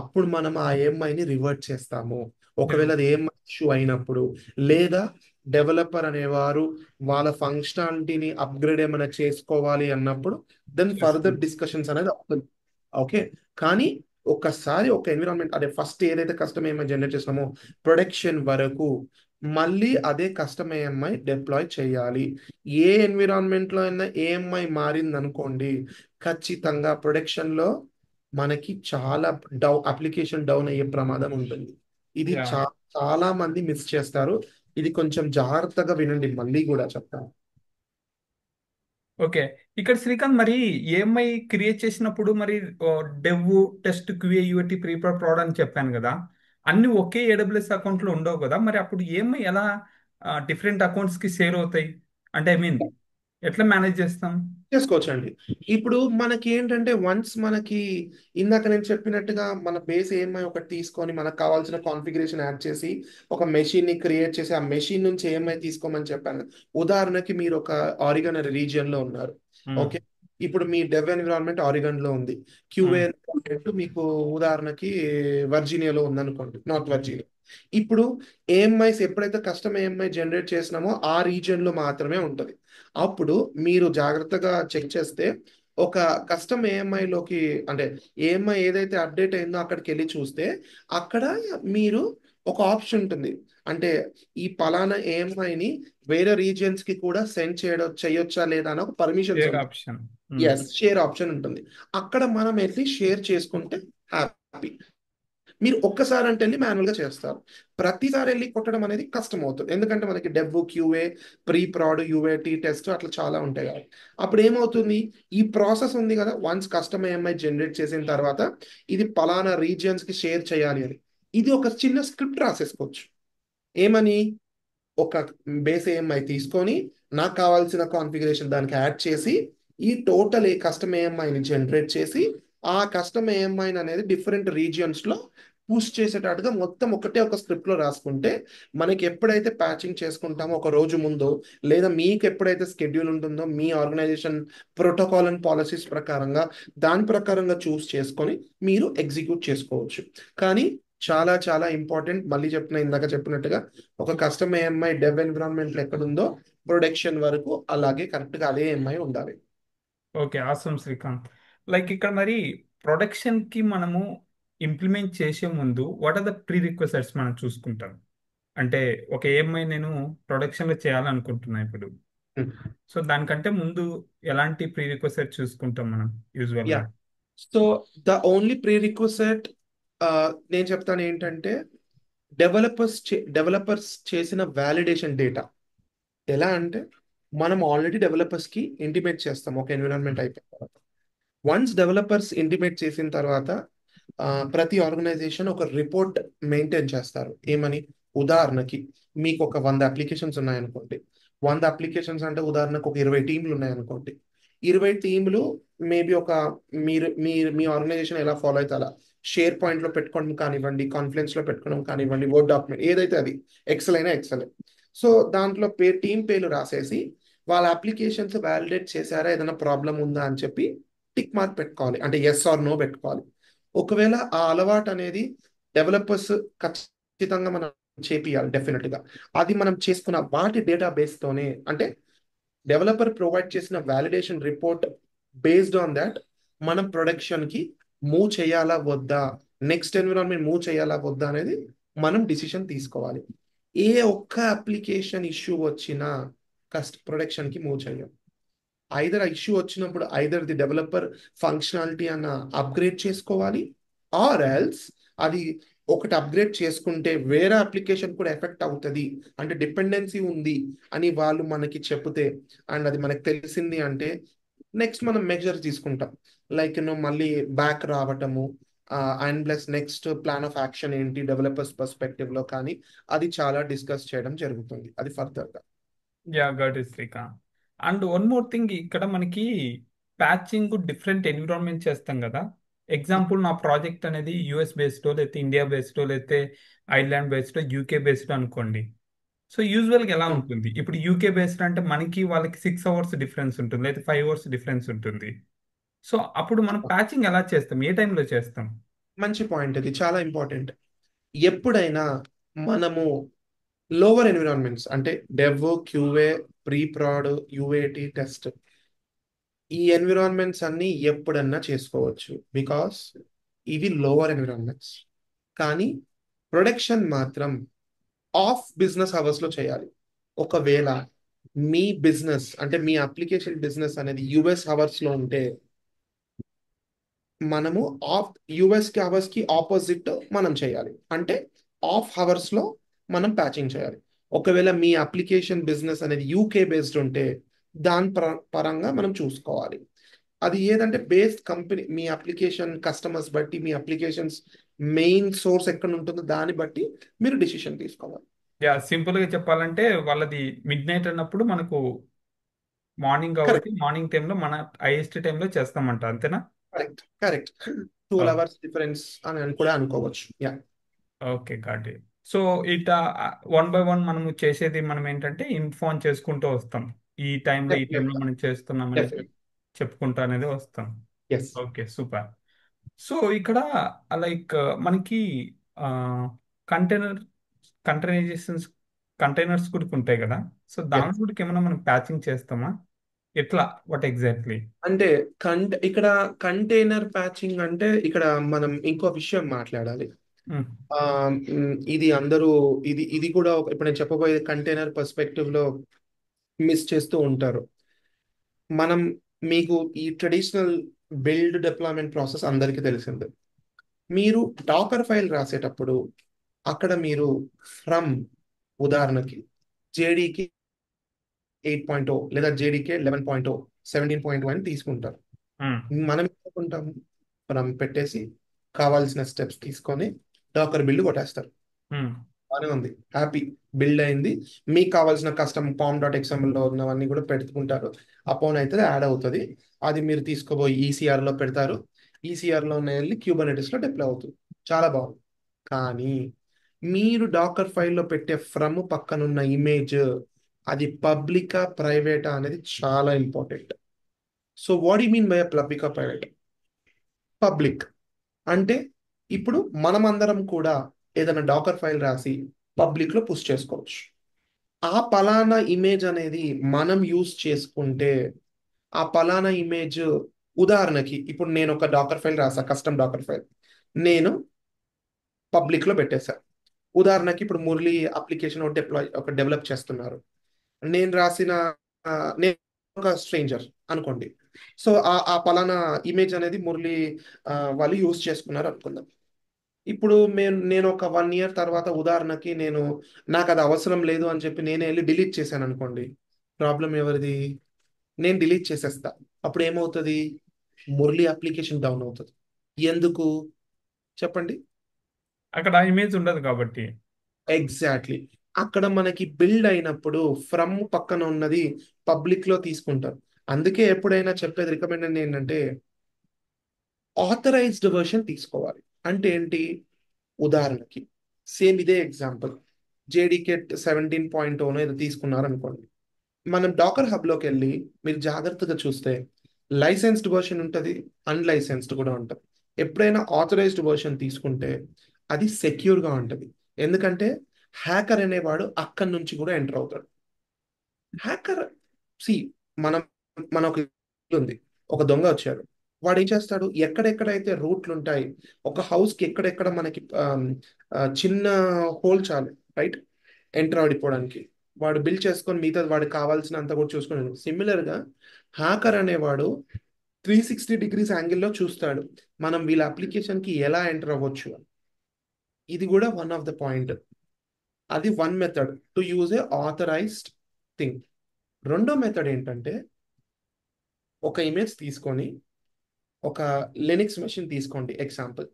అప్పుడు మనం ఆ ఏఎంఐని రివర్ట్ చేస్తాము. యా. ఒకవేళ అది ఏఎంఐ ఇష్యూ అయినప్పుడు, లేదా డెవలపర్ అనేవారు వాళ్ళ ఫంక్షనాలిటీని అప్గ్రేడ్ ఏమైనా చేసుకోవాలి అన్నప్పుడు దెన్ చేస్తాం. ఫర్దర్ డిస్కషన్స్ అనేది అవుతుంది. ఓకే. కానీ ఒక్కసారి ఒక ఎన్విరాన్మెంట్ అదే ఫస్ట్ ఏదైతే కస్టమ్ ఏఎంఐ జనరేట్ చేసినామో ప్రొడక్షన్ వరకు మళ్ళీ అదే కస్టమ్ ఏఎంఐ డిప్లాయ్ చేయాలి. ఏ ఎన్విరాన్మెంట్ లో అయినా ఏఎంఐ మారింది అనుకోండి, ఖచ్చితంగా ప్రొడక్షన్ లో మనకి చాలా అప్లికేషన్ డౌన్ అయ్యే ప్రమాదం ఉంటుంది. ఇది యా. చాలా మంది మిస్ చేస్తారు. ఇది కొంచెం జాగ్రత్తగా వినండి, మళ్ళీ కూడా చెప్తాను. ఓకే. ఇక్కడ శ్రీకాంత్ మరి ఏఎంఐ క్రియేట్ చేసినప్పుడు మరి dev test QA UIT pre prod అని చెప్పాను కదా, అన్ని ఒకే ఏడబ్ల్యూఎస్ అకౌంట్ లో ఉండవు కదా, మరి అప్పుడు ఏఎంఐ ఎలా డిఫరెంట్ అకౌంట్స్ కి షేర్ అవుతాయి? అంటే ఐ మీన్ ఎట్లా మేనేజ్ చేస్తాం? చేసుకోవచ్చండి. ఇప్పుడు మనకి ఏంటంటే వన్స్ మనకి ఇందాక నేను చెప్పినట్టుగా మన బేస్ ఏఎంఐ ఒకటి తీసుకొని మనకు కావాల్సిన కాన్ఫిగరేషన్ యాడ్ చేసి ఒక మెషిన్ ని క్రియేట్ చేసి ఆ మెషిన్ నుంచి ఏఎంఐ తీసుకోమని చెప్పాను. ఉదాహరణకి మీరు ఒక ఆరిగన్ అనే రీజియన్ లో ఉన్నారు. ఉమ్, ఓకే. ఇప్పుడు మీ డెవ్ ఎన్విరాన్మెంట్ ఆరిగన్ లో ఉంది. క్యూఏ ఉమ్, ఎన్విరాన్మెంట్ మీకు ఉదాహరణకి వర్జీనియాలో ఉందనుకోండి, నార్త్ వర్జీనియా. ఇప్పుడు ఏఎంఐస్ ఎప్పుడైతే కస్టమ్ ఏఎంఐ జనరేట్ చేసినామో ఆ రీజియన్ లో మాత్రమే ఉంటుంది. అప్పుడు మీరు జాగ్రత్తగా చెక్ చేస్తే ఒక కస్టమ్ ఏఎంఐలోకి అంటే ఏఎంఐ ఏదైతే అప్డేట్ అయిందో అక్కడికి వెళ్ళి చూస్తే అక్కడ మీరు ఒక ఆప్షన్ ఉంటుంది. అంటే ఈ పలానా ఏఎంఐని వేరే రీజియన్స్ కి కూడా సెండ్ చేయొచ్చా లేదా అని ఒక పర్మిషన్స్ షేర్ ఉంటాయి. ఆప్షన్. ఎస్, షేర్ ఆప్షన్ ఉంటుంది. అక్కడ మనం వెళ్ళి షేర్ చేసుకుంటే హ్యాపీ. మీరు ఒక్కసారి అంటే వెళ్ళి మాన్యువల్ గా చేస్తారు. ప్రతిసారి వెళ్ళి కొట్టడం అనేది కష్టం అవుతుంది. ఎందుకంటే మనకి dev, QA, pre prod, UAT test అట్లా చాలా ఉంటాయి కాబట్టి అప్పుడు ఏమవుతుంది, ఈ ప్రాసెస్ ఉంది కదా, వన్స్ కస్టమ్ ఏఎంఐ జనరేట్ చేసిన తర్వాత ఇది పలానా రీజియన్స్ కి షేర్ చేయాలి అని ఇది ఒక చిన్న స్క్రిప్ట్ రాసేసుకోవచ్చు. ఏమని, ఒక బేస్ ఏఎంఐ తీసుకొని నాకు కావాల్సిన కాన్ఫిగరేషన్ దానికి యాడ్ చేసి ఈ టోటల్ కస్టమ్ ఏఎంఐని జనరేట్ చేసి ఆ కస్టమ్ ఏఎంఐని అనేది డిఫరెంట్ రీజియన్స్ లో పుష్ చేసేటట్టుగా మొత్తం ఒకటే ఒక స్క్రిప్ట్ లో రాసుకుంటే మనకి ఎప్పుడైతే ప్యాచింగ్ చేసుకుంటామో ఒక రోజు ముందో లేదా మీకు ఎప్పుడైతే స్కెడ్యూల్ ఉంటుందో మీ ఆర్గనైజేషన్ ప్రోటోకాల్ అండ్ పాలసీస్ ప్రకారంగా దాని ప్రకారంగా చూస్ చేసుకొని మీరు ఎగ్జిక్యూట్ చేసుకోవచ్చు. కానీ చాలా చాలా ఇంపార్టెంట్, మళ్ళీ చెప్తున్నా ఇందాక చెప్పినట్టుగా ఒక కస్టమ్ ఏఎంఐ డెవ్ ఎన్విరాన్మెంట్ లో ఎక్కడుందో ప్రొడక్షన్ వరకు అలాగే కరెక్ట్ గా అదే ఏఎంఐ ఉండాలి. Okay, awesome Srikanth. లైక్ ఇక్కడ మరి ప్రొడక్షన్ కి మనము ఇంప్లిమెంట్ చేసే ముందు వాట్ ఆర్ ద ప్రీ రిక్వెసైట్స్ మనం చూసుకుంటాం? అంటే ఒక ఏఎంఐ నేను ప్రొడక్షన్ లో చేయాలనుకుంటున్నా ఇప్పుడు. సో దానికంటే ముందు ఎలాంటి ప్రీ రిక్వెసైట్ చూసుకుంటాం మనం యూజువల్ యా. గా? సో ద ఓన్లీ ప్రీ రిక్వెసైట్ నేను చెప్తాను ఏంటంటే డెవలపర్స్ చేసిన వ్యాలిడేషన్ డేటా. ఎలా అంటే మనం ఆల్రెడీ డెవలపర్స్ కి ఇంటిమేట్ చేస్తాం ఒక ఎన్విరాన్మెంట్ అయిపోయిన తర్వాత. వన్స్ డెవలపర్స్ ఇంటిమేట్ చేసిన తర్వాత ప్రతి ఆర్గనైజేషన్ ఒక రిపోర్ట్ మెయింటైన్ చేస్తారు. ఏమని, ఉదాహరణకి మీకు ఒక 100 అప్లికేషన్స్ ఉన్నాయనుకోండి. 100 అప్లికేషన్స్ అంటే ఉదాహరణకు ఒక 20 టీంలు ఉన్నాయనుకోండి. 20 టీంలు మేబీ ఒక మీరు మీ మీ ఆర్గనైజేషన్ ఎలా ఫాలో అయితే అలా షేర్ పాయింట్ లో పెట్టుకోవడం కానివ్వండి, కాన్ఫరెన్స్ లో పెట్టుకోవడం కానివ్వండి, వర్డ్ డాక్యుమెంట్ ఏదైతే అది, ఎక్సెల్ అయినా ఎక్సెల్. సో దాంట్లో టీం పేర్లు రాసేసి వాళ్ళ అప్లికేషన్స్ వ్యాలిడేట్ చేశారా, ఏదైనా ప్రాబ్లం ఉందా అని చెప్పి టిక్ మార్క్ పెట్టుకోవాలి, అంటే ఎస్ ఆర్ నో పెట్టుకోవాలి. ఒకవేళ ఆ అలవాటు అనేది డెవలపర్స్ ఖచ్చితంగా మనం చేపియాలి డెఫినెట్ గా. అది మనం చేసుకున్న వాటి డేటాబేస్ తోనే, అంటే డెవలపర్ ప్రొవైడ్ చేసిన validation report based on that మనం ప్రొడక్షన్ కి మూవ్ చేయాలా వద్దా, నెక్స్ట్ ఎన్విరాన్మెంట్ మూవ్ చేయాలా వద్దా అనేది మనం డిసిషన్ తీసుకోవాలి. ఏ ఒక్క అప్లికేషన్ ఇష్యూ వచ్చినా ప్రొడక్షన్కి మూవ్ చేయం. ఐదర్ ఇష్యూ వచ్చినప్పుడు ఐదర్ ది డెవలపర్ ఫంక్షనాలిటీ అన్న అప్గ్రేడ్ చేసుకోవాలి, ఆర్ ఎల్స్ అది ఒకటి అప్గ్రేడ్ చేసుకుంటే వేరే అప్లికేషన్ కూడా ఎఫెక్ట్ అవుతుంది అంటే డిపెండెన్సీ ఉంది అని వాళ్ళు మనకి చెప్తే అండ్ అది మనకు తెలిసింది అంటే నెక్స్ట్ మనం మెజర్ తీసుకుంటాం. లైక్ మళ్ళీ బ్యాక్ రావటము and plus next plan of action ఏంటి డెవలపర్స్ పర్స్పెక్టివ్ లో కానీ అది చాలా డిస్కస్ చేయడం జరుగుతుంది అది ఫర్దర్ గా. Yeah got is Srikanth. And one more thing, ఇక్కడ మనకి ప్యాచింగ్ డిఫరెంట్ ఎన్విరాన్మెంట్ చేస్తాం కదా. ఎగ్జాంపుల్ నా ప్రాజెక్ట్ అనేది యుఎస్ బేస్డో లేకపోతే ఇండియా బేస్డో లేకపోతే ఐర్లాండ్ బేస్డో యూకే బేస్డ్ అనుకోండి. సో యూజువల్గా ఎలా ఉంటుంది? ఇప్పుడు యూకే బేస్డ్ అంటే మనకి వాళ్ళకి 6 అవర్స్ డిఫరెన్స్ ఉంటుంది, లేదా 5 అవర్స్ డిఫరెన్స్ ఉంటుంది. సో అప్పుడు మనం ప్యాచింగ్ ఎలా చేస్తాం, ఏ టైంలో చేస్తాం? మంచి పాయింట్, ఇది చాలా ఇంపార్టెంట్. ఎప్పుడైనా మనము లోవర్ ఎన్విరాన్మెంట్స్ అంటే dev, QA, pre prod, UAT test, ఈ ఎన్విరాన్మెంట్స్ అన్ని ఎప్పుడన్నా చేసుకోవచ్చు బికాస్ ఇవి లోవర్ ఎన్విరాన్మెంట్స్. కానీ ప్రొడక్షన్ మాత్రం ఆఫ్ బిజినెస్ అవర్స్ లో చేయాలి. ఒకవేళ మీ బిజినెస్ అంటే మీ అప్లికేషన్ బిజినెస్ అనేది యుఎస్ అవర్స్ లో ఉంటే మనము ఆఫ్ యుఎస్ కి అవర్స్ కి ఆపోజిట్ మనం చేయాలి. అంటే ఆఫ్ అవర్స్ లో మనం ప్యాచింగ్ చేయాలి. ఒకవేళ మీ అప్లికేషన్ బిజినెస్ అనేది యూకే బేస్డ్ ఉంటే దాని పరంగా మనం చూసుకోవాలి. అది ఏదంటే బేస్డ్ కంపెనీ మీ అప్లికేషన్ కస్టమర్స్ బట్టి మీ అప్లికేషన్స్ మెయిన్ సోర్స్ ఎక్కడ ఉంటుందో దాన్ని బట్టి మీరు డిసిషన్ తీసుకోవాలి. యా, సింపుల్గా చెప్పాలంటే వాళ్ళది మిడ్ నైట్ అన్నప్పుడు మనకు మార్నింగ్ కాబట్టి కరెక్ట్, మార్నింగ్ టైంలో మన హైయెస్ట్ టైంలో చేస్తామంట, అంతేనా? Correct, correct. 12 అవర్స్ డిఫరెన్స్ అని కూడా అనుకోవచ్చు. Yeah, okay, got it. So ఇట వన్ బై వన్ మనము చేసేది మనం ఏంటంటే ఇన్ఫార్మ్ చేసుకుంటూ వస్తాం. ఈ టైంలో ఈ డెఫినెట్ టైంలో గా, మనం చేస్తున్నాం అనేది డెఫినెట్. చెప్పుకుంటూ అనేది వస్తాం. ఎస్. Okay, super. సో ఇక్కడ లైక్ మనకి కంటైనర్ కంటైనరైజేషన్స్ కంటైనర్స్ కూడా ఉంటాయి కదా. సో దాని ఎస్. కూడా ఏమైనా మనం ప్యాచింగ్ చేస్తామా? ఎట్లా, వాట్ ఎగ్జాక్ట్లీ? అంటే ఇక్కడ కంటైనర్ ప్యాచింగ్ అంటే ఇక్కడ మనం ఇంకో విషయం మాట్లాడాలి. ఇది అందరూ ఇది ఇది కూడా ఇప్పుడు నేను చెప్పబోయే కంటైనర్ పర్స్పెక్టివ్ లో మిస్ చేస్తూ ఉంటారు. మనం మీకు ఈ ట్రెడిషనల్ బిల్డ్ డిప్లాయ్మెంట్ ప్రాసెస్ అందరికీ తెలిసిందే. మీరు డాకర్ ఫైల్ రాసేటప్పుడు అక్కడ మీరు ఫ్రమ్ ఉదాహరణకి జేడీకి 8.0 లేదా జేడీకే 11.0 17.1 తీసుకుంటారు. మనం ఏమనుకుంటాం, మనం పెట్టేసి కావాల్సిన స్టెప్స్ తీసుకొని డాకర్ బిల్డ్ కొట్టేస్తారు. బాగానే ఉంది, హ్యాపీ, బిల్డ్ అయింది. మీకు కావాల్సిన కస్టమ్ పామ్.xml లో ఉన్నవన్నీ కూడా పెట్టుకుంటారు. అపోన్ అయితే యాడ్ అవుతుంది. అది మీరు తీసుకుపోయి ఈసీఆర్ లో పెడతారు. ఈసీఆర్ లో వెళ్ళి క్యూబర్నెటిస్ లో డిప్లాయ్ అవుతుంది. చాలా బాగుంది. కానీ మీరు డాకర్ ఫైల్లో పెట్టే ఫ్రమ్ పక్కనున్న ఇమేజ్ అది పబ్లికా ప్రైవేటా అనేది చాలా important. So what you mean by పబ్లికా ప్రైవేట్? పబ్లిక్ అంటే ఇప్పుడు మనమందరం కూడా ఏదైనా డాకర్ ఫైల్ రాసి పబ్లిక్ లో పుష్ చేసుకోవచ్చు. ఆ పలానా ఇమేజ్ అనేది మనం యూస్ చేసుకుంటే ఆ పలానా ఇమేజ్ ఉదాహరణకి ఇప్పుడు నేను ఒక డాకర్ ఫైల్ రాసా, కస్టమ్ డాకర్ ఫైల్ నేను పబ్లిక్ లో పెట్టేశా. ఉదాహరణకి ఇప్పుడు మురళి అప్లికేషన్ ఒక డెవలప్ చేస్తున్నారు. నేను రాసిన ఆ, నేను ఒక స్ట్రేంజర్ అనుకోండి. సో ఆ పలానా ఇమేజ్ అనేది మురళి వాళ్ళు యూజ్ చేసుకున్నారు అనుకుందాం. ఇప్పుడు నేను ఒక 1 ఇయర్ తర్వాత ఉదాహరణకి నాకు అది అవసరం లేదు అని చెప్పి నేనే వెళ్ళి డిలీట్ చేశాను అనుకోండి. ప్రాబ్లం ఎవరిది? నేను డిలీట్ చేసేస్తా. అప్పుడు ఏమవుతుంది? మురళి అప్లికేషన్ డౌన్ అవుతుంది. ఎందుకు చెప్పండి? అక్కడ ఇమేజ్ ఉండదు కాబట్టి. ఎగ్జాక్ట్లీ. అక్కడ మనకి బిల్డ్ అయినప్పుడు ఫ్రమ్ పక్కన ఉన్నది పబ్లిక్ లో తీసుకుంటారు. అందుకే ఎప్పుడైనా చెప్పేది రికమెండెడ్ ఏంటంటే ఆథరైజ్డ్ వర్షన్ తీసుకోవాలి. అంటే ఏంటి? ఉదాహరణకి సేమ్ ఇదే ఎగ్జాంపుల్ జేడీకే 17.0 ఏదో తీసుకున్నారు అనుకోండి. మనం డాకర్ హబ్ లోకి వెళ్ళి మీరు జాగ్రత్తగా చూస్తే లైసెన్స్డ్ వర్షన్ ఉంటుంది, అన్లైసెన్స్డ్ కూడా ఉంటుంది. ఎప్పుడైనా ఆథరైజ్డ్ వర్షన్ తీసుకుంటే అది సెక్యూర్ గా ఉంటుంది. ఎందుకంటే హ్యాకర్ అనేవాడు అక్కడి నుంచి కూడా ఎంటర్ అవుతాడు. హ్యాకర్ సి మనం మన ఒక ఇల్లు ఉంది, ఒక దొంగ వచ్చాడు. వాడు ఏం చేస్తాడు? ఎక్కడెక్కడైతే రూట్లు ఉంటాయి, ఒక హౌస్ కి ఎక్కడెక్కడ మనకి చిన్న హోల్ చాలు, రైట్? ఎంటర్ ఆడిపోవడానికి. వాడు బిల్డ్ చేసుకొని మిగతా వాడికి కావాల్సినంత కూడా చూసుకున్నాడు. సిమిలర్గా హ్యాకర్ అనేవాడు 360 డిగ్రీస్ యాంగిల్లో చూస్తాడు మనం వీళ్ళ అప్లికేషన్కి ఎలా ఎంటర్ అవ్వచ్చు అని. ఇది కూడా వన్ ఆఫ్ ద పాయింట్. అది one method to use a authorised thing. రెండో మెథడ్ ఏంటంటే, ఒక ఇమేజ్ తీసుకొని ఒక లినిక్స్ మెషిన్ తీసుకోండి ఎగ్జాంపుల్.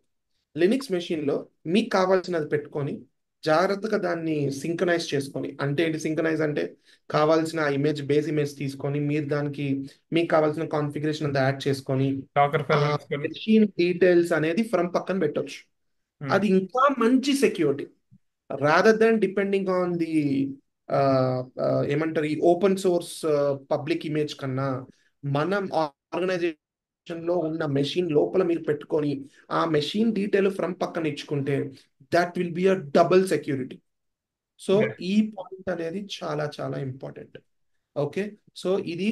లినిక్స్ మెషిన్లో మీకు కావాల్సినది పెట్టుకొని జాగ్రత్తగా దాన్ని సింకనైజ్ చేసుకొని, అంటే ఏంటి సింకనైజ్ అంటే, కావాల్సిన ఇమేజ్ బేస్ ఇమేజ్ తీసుకొని మీరు దానికి మీకు కావాల్సిన కాన్ఫిగరేషన్ అంతా యాడ్ చేసుకొని డాకర్ ఆ ఫైల్ తీసుకొని. మెషిన్ డీటెయిల్స్ అనేది ఫ్రమ్ పక్కన పెట్టొచ్చు. ఉమ్, అది ఇంకా మంచి security, rather than depending on the ఏమంటారు, ఈ ఓపెన్ సోర్స్ పబ్లిక్ ఇమేజ్ కన్నా మనం ఆర్గనైజేషన్ లో ఉన్న మెషిన్ లోపల మీరు పెట్టుకొని ఆ మెషిన్ డీటెయిల్ ఫ్రమ్ పక్కన ఇచ్చుకుంటే that will be a double security. So yeah. ఈ పాయింట్ అనేది చాలా చాలా ఇంపార్టెంట్. ఓకే, సో ఇది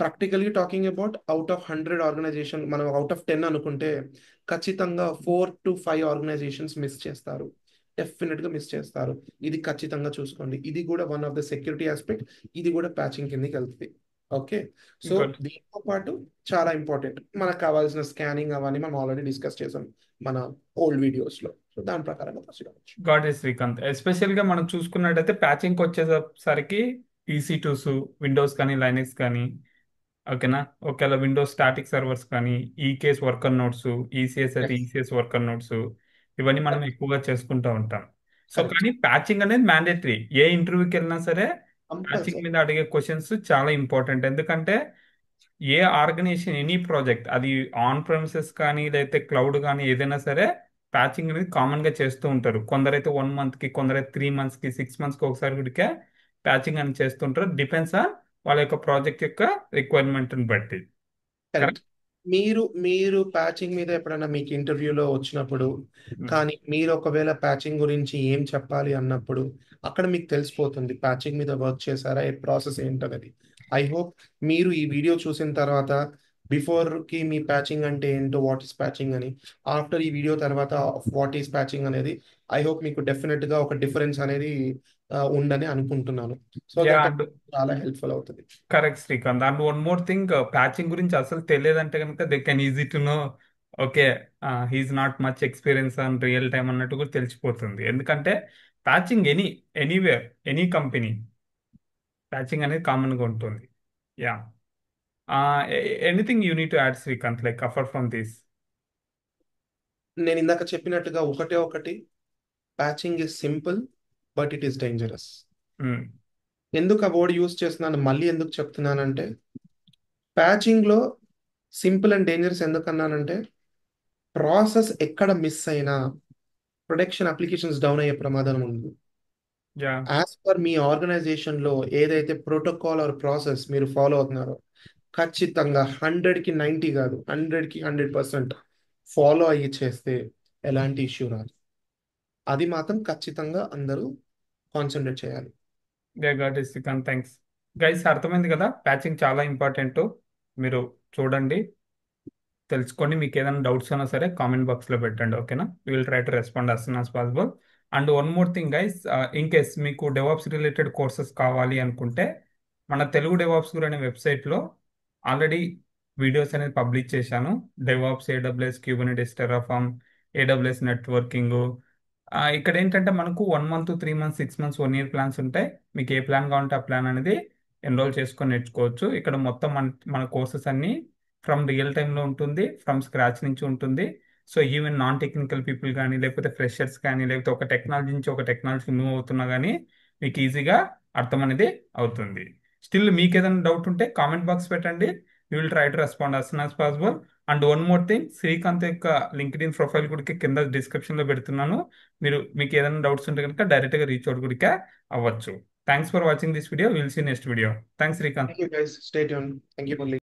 practically talking about out of 100 organisation, మనం అవుట్ ఆఫ్ 10 అనుకుంటే ఖచ్చితంగా 4 to 5 ఆర్గనైజేషన్స్ మిస్ చేస్తారు, డెఫినెట్ గా మిస్ చేస్తారు. ఇది ఖచ్చితంగా చూసుకోండి. ఇది కూడా one of the security aspect. ఇది కూడా ప్యాచింగ్ కిందకి వెళ్తుంది. Okay, so Good. దీంతో పాటు చాలా ఇంపార్టెంట్ మనకు కావాల్సిన స్కానింగ్ అవన్నీ మనం ఆల్రెడీ డిస్కస్ చేసాం మన ఓల్డ్ వీడియోస్ లో. సో దాని ప్రకారంగా ప్రొసీడ్ అవ్వచ్చు. Got it Srikanth. ఎస్పెషల్ గా మనం చూసుకున్నట్టయితే ప్యాచింగ్ వచ్చేసరికి EC2s, విండోస్ కానీ లైనక్స్ కానీ, ఓకేనా, ఒకవేళ విండోస్ స్టాటిక్ సర్వర్స్ కానీ, కేస్ వర్కర్ నోట్స్, ECS అయితే ఎస్, ECS వర్కర్ నోట్స్, ఇవన్నీ మనం ఎక్కువగా చేసుకుంటూ ఉంటాం. సో కరెక్ట్, కానీ ప్యాచింగ్ అనేది మ్యాండేటరీ. ఏ ఇంటర్వ్యూకి వెళ్ళినా సరే ప్యాచింగ్ కంపల్సరీ. మీద అడిగే క్వశ్చన్స్ చాలా ఇంపార్టెంట్. ఎందుకంటే ఏ ఆర్గనైజేషన్, ఎనీ ప్రాజెక్ట్, అది ఆన్ ప్రెమిసెస్ కానీ లేకపోతే క్లౌడ్ కానీ ఏదైనా సరే ప్యాచింగ్ అనేది కామన్ గా చేస్తూ ఉంటారు. కొందరైతే 1 month కి, కొందరైతే 3 months కి, 6 months కి ఒకసారి గుడికే ప్యాచింగ్ అని చేస్తుంటారు. డిపెండ్స్ ఆన్ వాళ్ళ యొక్క ప్రాజెక్ట్ యొక్క రిక్వైర్మెంట్ బట్టి. కరెక్ట్. కరెక్ట్. మీరు మీరు ప్యాచింగ్ మీద ఎప్పుడైనా మీకు ఇంటర్వ్యూలో వచ్చినప్పుడు, కానీ మీరు ఒకవేళ ప్యాచింగ్ గురించి ఏం చెప్పాలి అన్నప్పుడు అక్కడ మీకు తెలిసిపోతుంది ప్యాచింగ్ మీద వర్క్ చేశారా, ఏ ప్రాసెస్ ఏంటనేది. ఐ హోప్ మీరు ఈ వీడియో చూసిన తర్వాత బిఫోర్ కి మీ ప్యాచింగ్ అంటే ఏంటో, వాట్ ఈస్ ప్యాచింగ్ అని, ఆఫ్టర్ ఈ వీడియో తర్వాత వాట్ ఈస్ ప్యాచింగ్ అనేది, ఐ హోప్ మీకు డెఫినెట్ గా ఒక డిఫరెన్స్ అనేది ఉందని అనుకుంటున్నాను. So yeah. దట్ అండ్ చాలా హెల్ప్ఫుల్ అవుతుంది. Correct Srikanth. And one more thing, patching గురించి అసలు తెలియదంటే కనుక they can easy to know. Okay, he is not much experience on real time అన్నట్టు కూడా తెలిసిపోతుంది. ఎందుకంటే patching anywhere, any company, patching అనేది కామన్ గా ఉంటుంది. Yeah. Anything you need to add Srikanth, like offer from this? నేను ఇందాక చెప్పినట్టుగా ఒకటే ఒకటి, patching is simple but it is dangerous. ఎందుకు ఆ వర్డ్ యూస్ చేస్తున్నాను, మళ్ళీ ఎందుకు చెప్తున్నానంటే, ప్యాచింగ్ లో సింపుల్ అండ్ డేంజరస్ ఎందుకన్నానంటే, ప్రాసెస్ ఎక్కడ మిస్ అయినా ప్రొడక్షన్ అప్లికేషన్స్ డౌన్ అయ్యే ప్రమాదం ఉంది. యా. యాజ్ పర్ మీ ఆర్గనైజేషన్ లో ఏదైతే ప్రోటోకాల్ ఆర్ ప్రాసెస్ మీరు ఫాలో అవుతున్నారో, ఖచ్చితంగా 100కి 90 కాదు, 100కి 100% ఫాలో అయ్యి చేస్తే ఎలాంటి ఇష్యూ రాదు. అది మాత్రం ఖచ్చితంగా అందరూ కాన్సన్ట్రేట్ చేయాలి. Got it Srikanth, thanks. Guys, అర్థమైంది కదా, ప్యాచింగ్ చాలా ఇంపార్టెంట్. మీరు చూడండి, తెలుసుకోండి. మీకు ఏదైనా డౌట్స్ ఉన్నా సరే కామెంట్ బాక్స్లో పెట్టండి, ఓకేనా? We will try to respond as soon as possible. And one more thing guys, in case మీకు డెవాప్స్ రిలేటెడ్ కోర్సెస్ కావాలి అనుకుంటే మన తెలుగు డెవాప్స్ గురు అనే వెబ్సైట్లో ఆల్రెడీ వీడియోస్ అనేది పబ్లిష్ చేశాను. DevOps, AWS Kubernetes, Terraform, AWS networking. ఇక్కడ ఏంటంటే మనకు 1 month, 3 months, 6 months, 1 year plans ఉంటాయి. మీకు ఏ ప్లాన్ కావాలంటే ఆ ప్లాన్ అనేది ఎన్రోల్ చేసుకొని నేర్చుకోవచ్చు. ఇక్కడ మొత్తం మన కోర్సెస్ అన్ని ఫ్రమ్ రియల్ టైంలో ఉంటుంది, ఫ్రమ్ స్క్రాచ్ నుంచి ఉంటుంది. So even non technical people కానీ, లేకపోతే ఫ్రెషర్స్ కానీ, లేకపోతే ఒక టెక్నాలజీ నుంచి ఒక టెక్నాలజీ మూవ్ అవుతున్నా కానీ మీకు ఈజీగా అర్థం అనేది అవుతుంది. స్టిల్ మీకు ఏదైనా డౌట్ ఉంటే కామెంట్ బాక్స్ పెట్టండి. You will try to respond as soon as possible. And one more thing, Srikanth యొక్క లింక్డ్ఇన్ ప్రొఫైల్ కూడా కింద డిస్క్రిప్షన్లో పెడుతున్నాను. మీకు ఏదైనా డౌట్స్ ఉంటే కనుక డైరెక్ట్గా రీచ్ అవుట్ కూడా అవ్వచ్చు. Thanks for watching this video. Will see next video. Thanks Srikanth. Thank you guys, stay tune. Thank you.